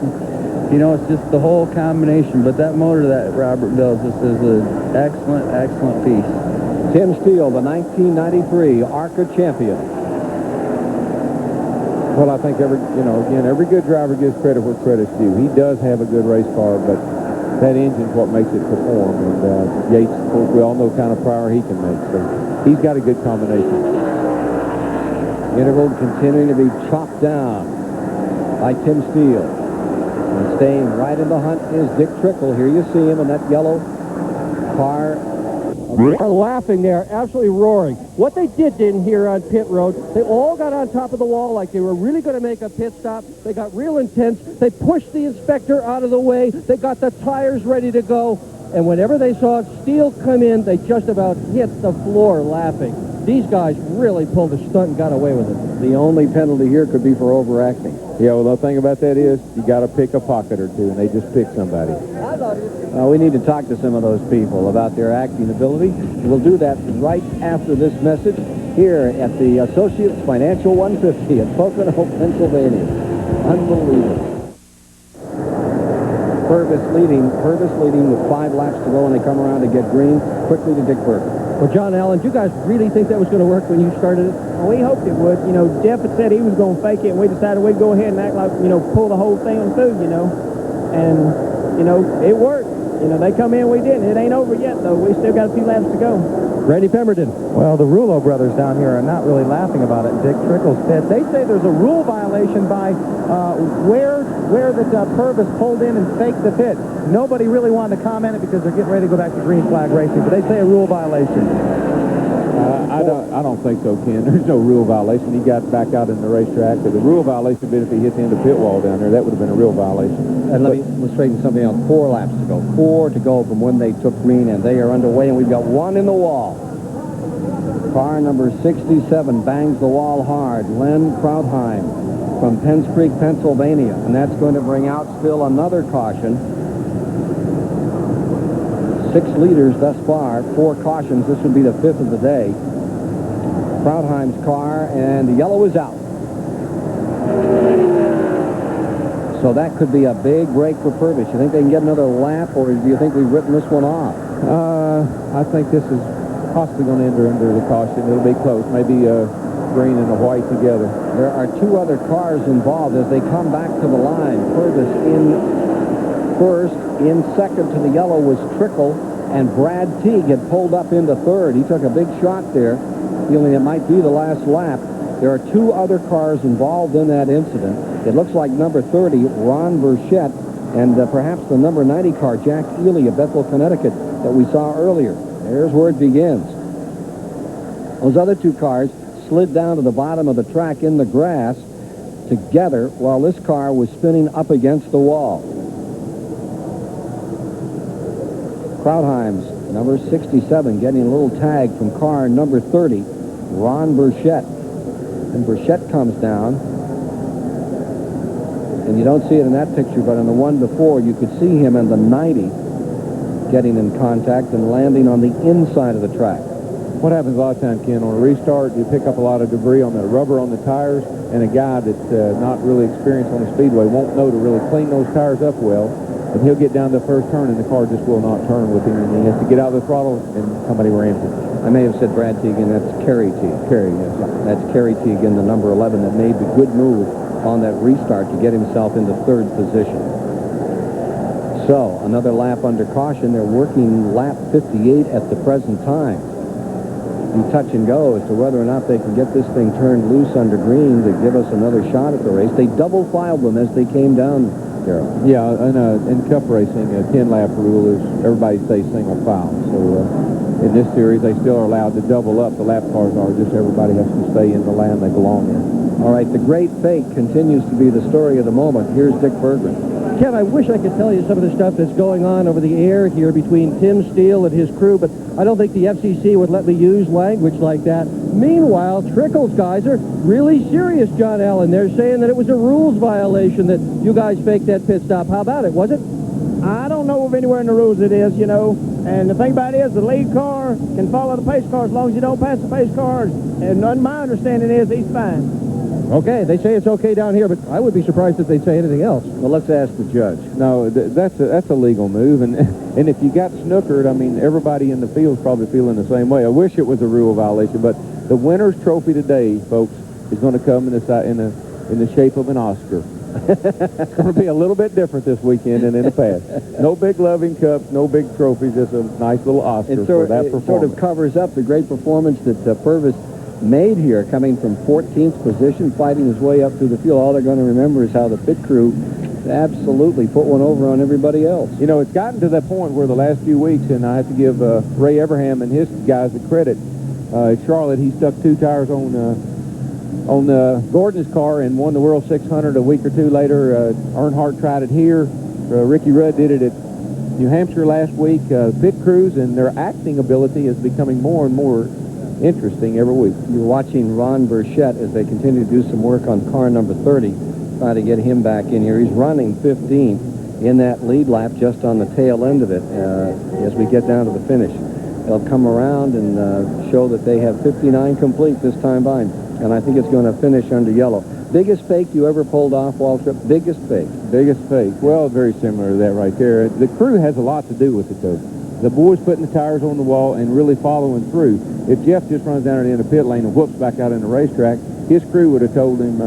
You know, it's just the whole combination, but that motor that Robert builds, this is an excellent, excellent piece. Tim Steele, the 1993 ARCA champion. Well, I think every good driver gives credit where credit's due. He does have a good race car, but that engine's what makes it perform. And Yates, of course, we all know kind of power he can make. So he's got a good combination. Interval continuing to be chopped down by Tim Steele. And staying right in the hunt is Dick Trickle. Here you see him in that yellow car. Are laughing there, absolutely roaring. What they did in here on pit road, they all got on top of the wall like they were really going to make a pit stop. They got real intense. They pushed the inspector out of the way. They got the tires ready to go. And whenever they saw Steele come in, they just about hit the floor laughing. These guys really pulled a stunt and got away with it. The only penalty here could be for overacting. Yeah, well, the thing about that is you got to pick a pocket or two, and they just picked somebody. We need to talk to some of those people about their acting ability. We'll do that right after this message here at the Associates Financial 150 at Pocono, Pennsylvania. Unbelievable. Purvis leading with 5 laps to go, and they come around to get green quickly to Dick Burke. Well, John Allen, do you guys really think that was going to work when you started it? Well, we hoped it would. You know, Jeff had said he was going to fake it, and we decided we'd go ahead and act like, you know, pull the whole thing through, you know. And, you know, it worked. You know, they come in, we didn't. It ain't over yet, though. We still got a few laps to go. Randy Pemberton. Well, the Rulo brothers down here are not really laughing about it. Dick Trickle's pit. They say there's a rule violation by where that Purvis pulled in and faked the pit. Nobody really wanted to comment it because they're getting ready to go back to green flag racing, but they say a rule violation. I don't think so, Ken. There's no rule violation. He got back out in the racetrack. The rule violation would be if he hit the end of the pit wall down there. That would have been a real violation. And let me straighten something out. 4 laps to go. 4 to go from when they took green, and they are underway, and we've got 1 in the wall. Car number 67 bangs the wall hard. Len Krautheim from Penns Creek, Pennsylvania, and that's going to bring out still another caution. 6 leaders thus far, 4 cautions. This would be the 5th of the day. Krautheim's car, and the yellow is out. So that could be a big break for Purvis. You think they can get another lap, or do you think we've written this one off? I think this is possibly going to enter under the caution. It'll be close. Maybe green and a white together. There are 2 other cars involved as they come back to the line. Purvis in first. In second to the yellow was Trickle, and Brad Teague had pulled up into third. He took a big shot there, feeling it might be the last lap. There are 2 other cars involved in that incident. It looks like number 30, Ron Burchett, and perhaps the number 90 car, Jack Ely of Bethel, Connecticut, that we saw earlier. There's where it begins. Those other 2 cars slid down to the bottom of the track in the grass together while this car was spinning up against the wall. Krautheim's number 67 getting a little tag from car number 30, Ron Burchett. And Burchett comes down. And you don't see it in that picture, but in the one before, you could see him in the 90 getting in contact and landing on the inside of the track. what happens a lot of times, Ken, on a restart, you pick up a lot of debris on the rubber on the tires, and a guy that's not really experienced on the speedway won't know to really clean those tires up well, and he'll get down to the first turn, and the car just will not turn with him, and he has to get out of the throttle, and somebody rams him. I may have said Brad Teagan. That's Kerry Teagan. Kerry, yes. That's Kerry Teagan, the number 11, that made the good move on that restart to get himself into third position. So, another lap under caution. They're working lap 58 at the present time. Be touch and go as to whether or not they can get this thing turned loose under green to give us another shot at the race. They double filed them as they came down, Darrell. Yeah, in cup racing, a 10-lap rule is everybody stays single file. So in this series, they still are allowed to double up. The lap cars are, just everybody has to stay in the lane they belong in. All right, the great fake continues to be the story of the moment. Here's Dick Bergman. Ken, I wish I could tell you some of the stuff that's going on over the air here between Tim Steele and his crew, but I don't think the FCC would let me use language like that. Meanwhile, Trickle's guys are really serious, John Allen. They're saying that it was a rules violation that you guys faked that pit stop. How about it? Was it? I don't know of anywhere in the rules it is, you know. And the thing about it is the lead car can follow the pace car as long as you don't pass the pace cars. And my understanding is he's fine. Okay, they say it's okay down here, but I would be surprised if they'd say anything else. Well, let's ask the judge. No, that's a legal move, and if you got snookered, I mean, everybody in the field's probably feeling the same way. I wish it was a rule violation, but the winner's trophy today, folks, is going to come in the shape of an Oscar. It's going to be a little bit different this weekend than in the past. No big loving cups, no big trophies, just a nice little Oscar for that performance. It sort of covers up the great performance that Purvis made here, coming from 14th position, fighting his way up through the field. All they're going to remember is how the pit crew absolutely put one over on everybody else. You know, it's gotten to that point where the last few weeks, and I have to give Ray Everham and his guys the credit. At Charlotte, he stuck 2 tires on Gordon's car and won the World 600 a week or two later. Earnhardt tried it here. Ricky Rudd did it at New Hampshire last week. Pit crews and their acting ability is becoming more and more interesting every week. You're watching Ron Burchett as they continue to do some work on car number 30, trying to get him back in here. He's running 15th in that lead lap just on the tail end of it as we get down to the finish. They'll come around and show that they have 59 complete this time by, and I think it's going to finish under yellow. Biggest fake you ever pulled off, Waltrip? Biggest fake? Biggest fake. Well, very similar to that right there. The crew has a lot to do with it, though. The boys putting the tires on the wall and really following through. If Jeff just runs down in the pit lane and whoops back out in the racetrack, his crew would have told him,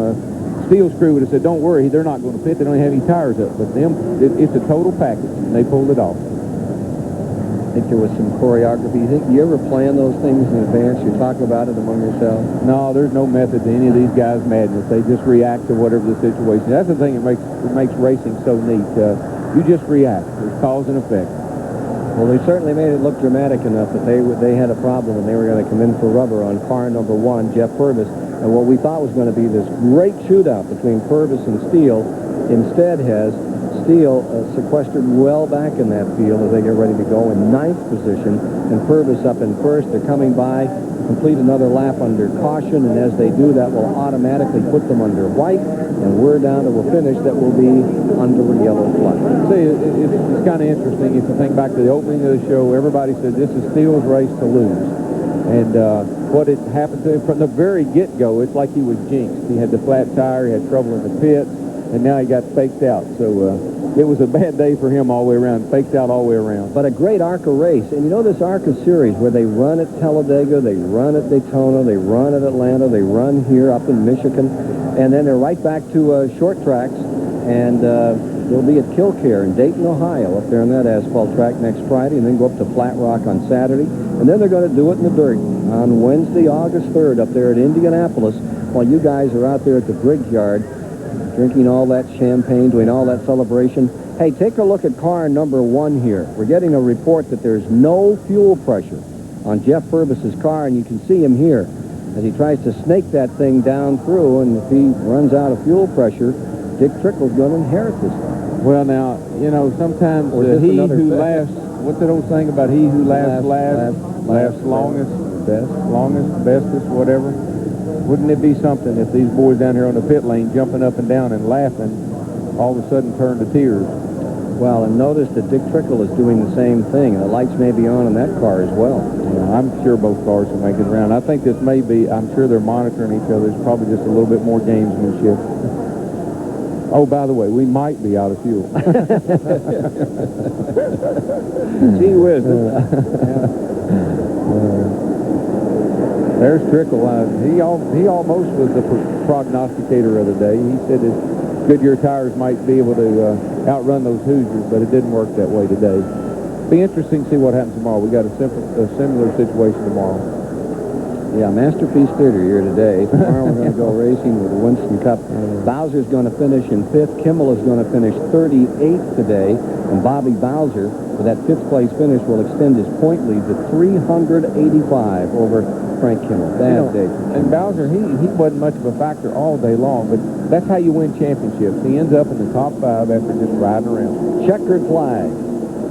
Steele's crew would have said, don't worry, they're not going to pit. They don't have any tires up. But them, it's a total package, and they pulled it off. I think there was some choreography. You ever plan those things in advance? You talk about it among yourselves? No, there's no method to any of these guys' madness. They just react to whatever the situation is. That's the thing that makes racing so neat. You just react. There's cause and effect. Well, they certainly made it look dramatic enough that they had a problem and they were going to come in for rubber on car number 1, Jeff Purvis. And what we thought was going to be this great shootout between Purvis and Steele instead has Steele sequestered well back in that field as they get ready to go in 9th position, and Purvis up in 1st. They're coming by, complete another lap under caution, and as they do, that will automatically put them under white, and we're down to a finish that will be under a yellow flag. See, it's kind of interesting. If you think back to the opening of the show, everybody said this is Steele's race to lose. And what had happened to him from the very get-go, it's like he was jinxed. He had the flat tire, he had trouble in the pits, and now he got faked out. So it was a bad day for him all the way around, faked out all the way around. But a great ARCA race. And you know this ARCA series where they run at Talladega, they run at Daytona, they run at Atlanta, they run here up in Michigan, and then they're right back to short tracks, and they'll be at Killcare in Dayton, Ohio, up there on that asphalt track next Friday, and then go up to Flat Rock on Saturday, and then they're going to do it in the dirt on Wednesday, August 3rd, up there at Indianapolis, while you guys are out there at the Brickyard drinking all that champagne, doing all that celebration. Hey, take a look at car number 1 here. We're getting a report that there's no fuel pressure on Jeff Purvis's car, and you can see him here as he tries to snake that thing down through, and if he runs out of fuel pressure, Dick Trickle's going to inherit this thing. Well, now, you know, sometimes he who laughs, what's that old saying about he who laughs laughs longest, bestest, whatever? Wouldn't it be something if these boys down here on the pit lane jumping up and down and laughing all of a sudden turn to tears? Well, and notice that Dick Trickle is doing the same thing. The lights may be on in that car as well. Yeah, I'm sure both cars will make it around. I think this may be, I'm sure they're monitoring each other. It's probably just a little bit more gamesmanship. Oh, by the way, we might be out of fuel. Gee whiz. There's Trickle. He almost was the prognosticator of the day. He said his Goodyear tires might be able to outrun those Hoosiers, but it didn't work that way today. Be interesting to see what happens tomorrow. We got a similar situation tomorrow. Yeah, Masterpiece Theater here today. Tomorrow we're going to go racing with the Winston Cup. Bowser's going to finish in 5th. Kimmel is going to finish 38th today. And Bobby Bowser, with that 5th place finish, will extend his point lead to 385 over Frank Kimmel. Bad day. And Bowser, he wasn't much of a factor all day long, but that's how you win championships. He ends up in the top 5 after just riding around. Checkered flag.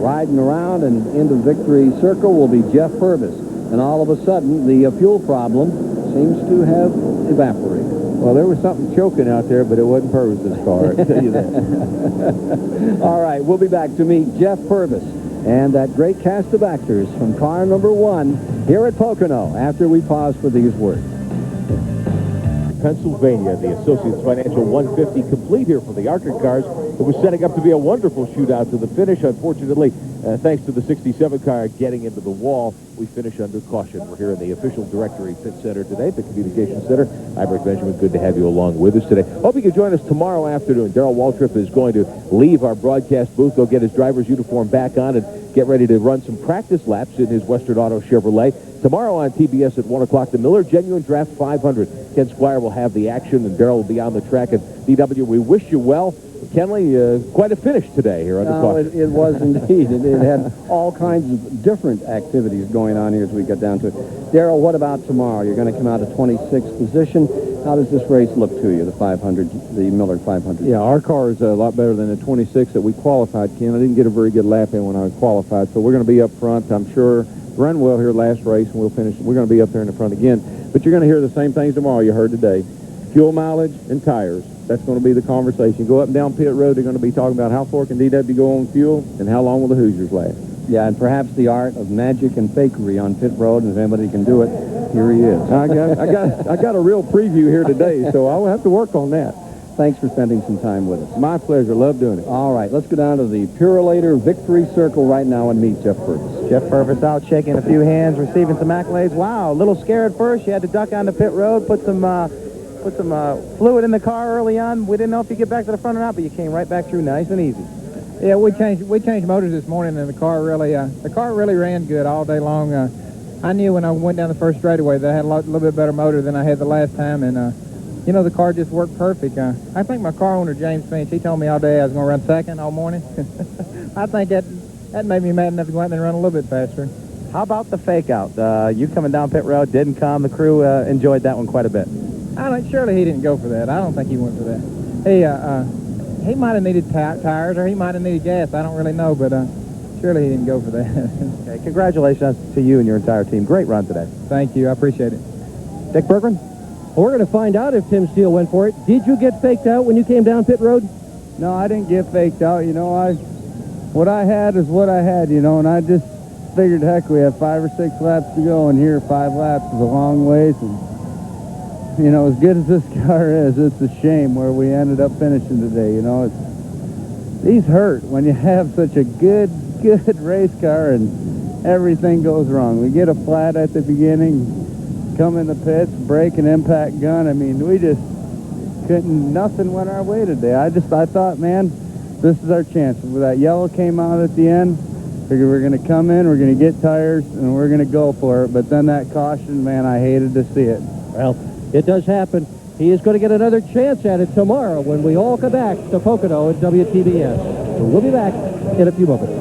Riding around and into the victory circle will be Jeff Purvis. And all of a sudden, the fuel problem seems to have evaporated. Well, there was something choking out there, but it wasn't Purvis's car, I'll tell you that. All right, we'll be back to meet Jeff Purvis and that great cast of actors from car number 1 here at Pocono after we pause for these words. Pennsylvania, the Associates Financial 150 complete here for the ARCA cars. It was setting up to be a wonderful shootout to the finish. Unfortunately, thanks to the 67 car getting into the wall, we finish under caution. We're here in the official directory pit center today, the communications center. I'm Rick Benjamin. Good to have you along with us today. Hope you can join us tomorrow afternoon. Darrell Waltrip is going to leave our broadcast booth, go get his driver's uniform back on, and get ready to run some practice laps in his Western Auto Chevrolet. Tomorrow on TBS at 1 o'clock, the Miller Genuine Draft 500. Ken Squire will have the action, and Darrell will be on the track. And DW, we wish you well. Kenley, quite a finish today here under caution. It was indeed. It had all kinds of different activities going on here as we got down to it. Darrell, what about tomorrow? You're going to come out to 26th position. How does this race look to you, the 500, the Miller 500? Yeah, our car is a lot better than the 26 that we qualified, Ken. I didn't get a very good lap in when I qualified, so we're going to be up front. I'm sure run well here last race, and we'll finish. We're going to be up there in the front again. But you're going to hear the same things tomorrow you heard today. Fuel mileage and tires. That's going to be the conversation. Go up and down pit road, they're going to be talking about how far can DW go on fuel and how long will the Hoosiers last. Yeah, and perhaps the art of magic and fakery on pit road, and if anybody can do it, here he is. I got a real preview here today, so I'll have to work on that. Thanks for spending some time with us. My pleasure. Love doing it. All right, let's go down to the Purolator Victory Circle right now and meet Jeff Purvis. Jeff Purvis out shaking a few hands, receiving some accolades. Wow, a little scared at first. You had to duck onto pit road, put some fluid in the car early on. We didn't know if you get back to the front or not, but you came right back through nice and easy. Yeah, we changed motors this morning, and the car really ran good all day long. I knew when I went down the first straightaway that I had a little bit better motor than I had the last time, and you know, the car just worked perfect. I think my car owner, James Finch, he told me all day I was going to run second all morning. I think that made me mad enough to go out and run a little bit faster. How about the fake out? You coming down pit road didn't come. The crew enjoyed that one quite a bit. Surely he didn't go for that. I don't think he went for that. He might have needed tires, or he might have needed gas. I don't really know, but surely he didn't go for that. Okay, congratulations to you and your entire team. Great run today. Thank you. I appreciate it. Dick Bergman? Well, we're going to find out if Tim Steele went for it. Did you get faked out when you came down pit road? No, I didn't get faked out. You know, what I had is what I had, you know, and I just figured, heck, we have 5 or 6 laps to go, and here 5 laps is a long ways, and you know, as good as this car is, it's a shame where we ended up finishing today. You know, these hurt when you have such a good race car and everything goes wrong. We get a flat at the beginning, come in the pits, brake and impact gun. I mean, we just couldn't, nothing went our way today. I thought, man, this is our chance. When that yellow came out at the end, figured we're going to come in, we're going to get tires, and we're going to go for it. But then that caution, man, I hated to see it. Well, it does happen. He is going to get another chance at it tomorrow when we all come back to Pocono at WTBS. So we'll be back in a few moments.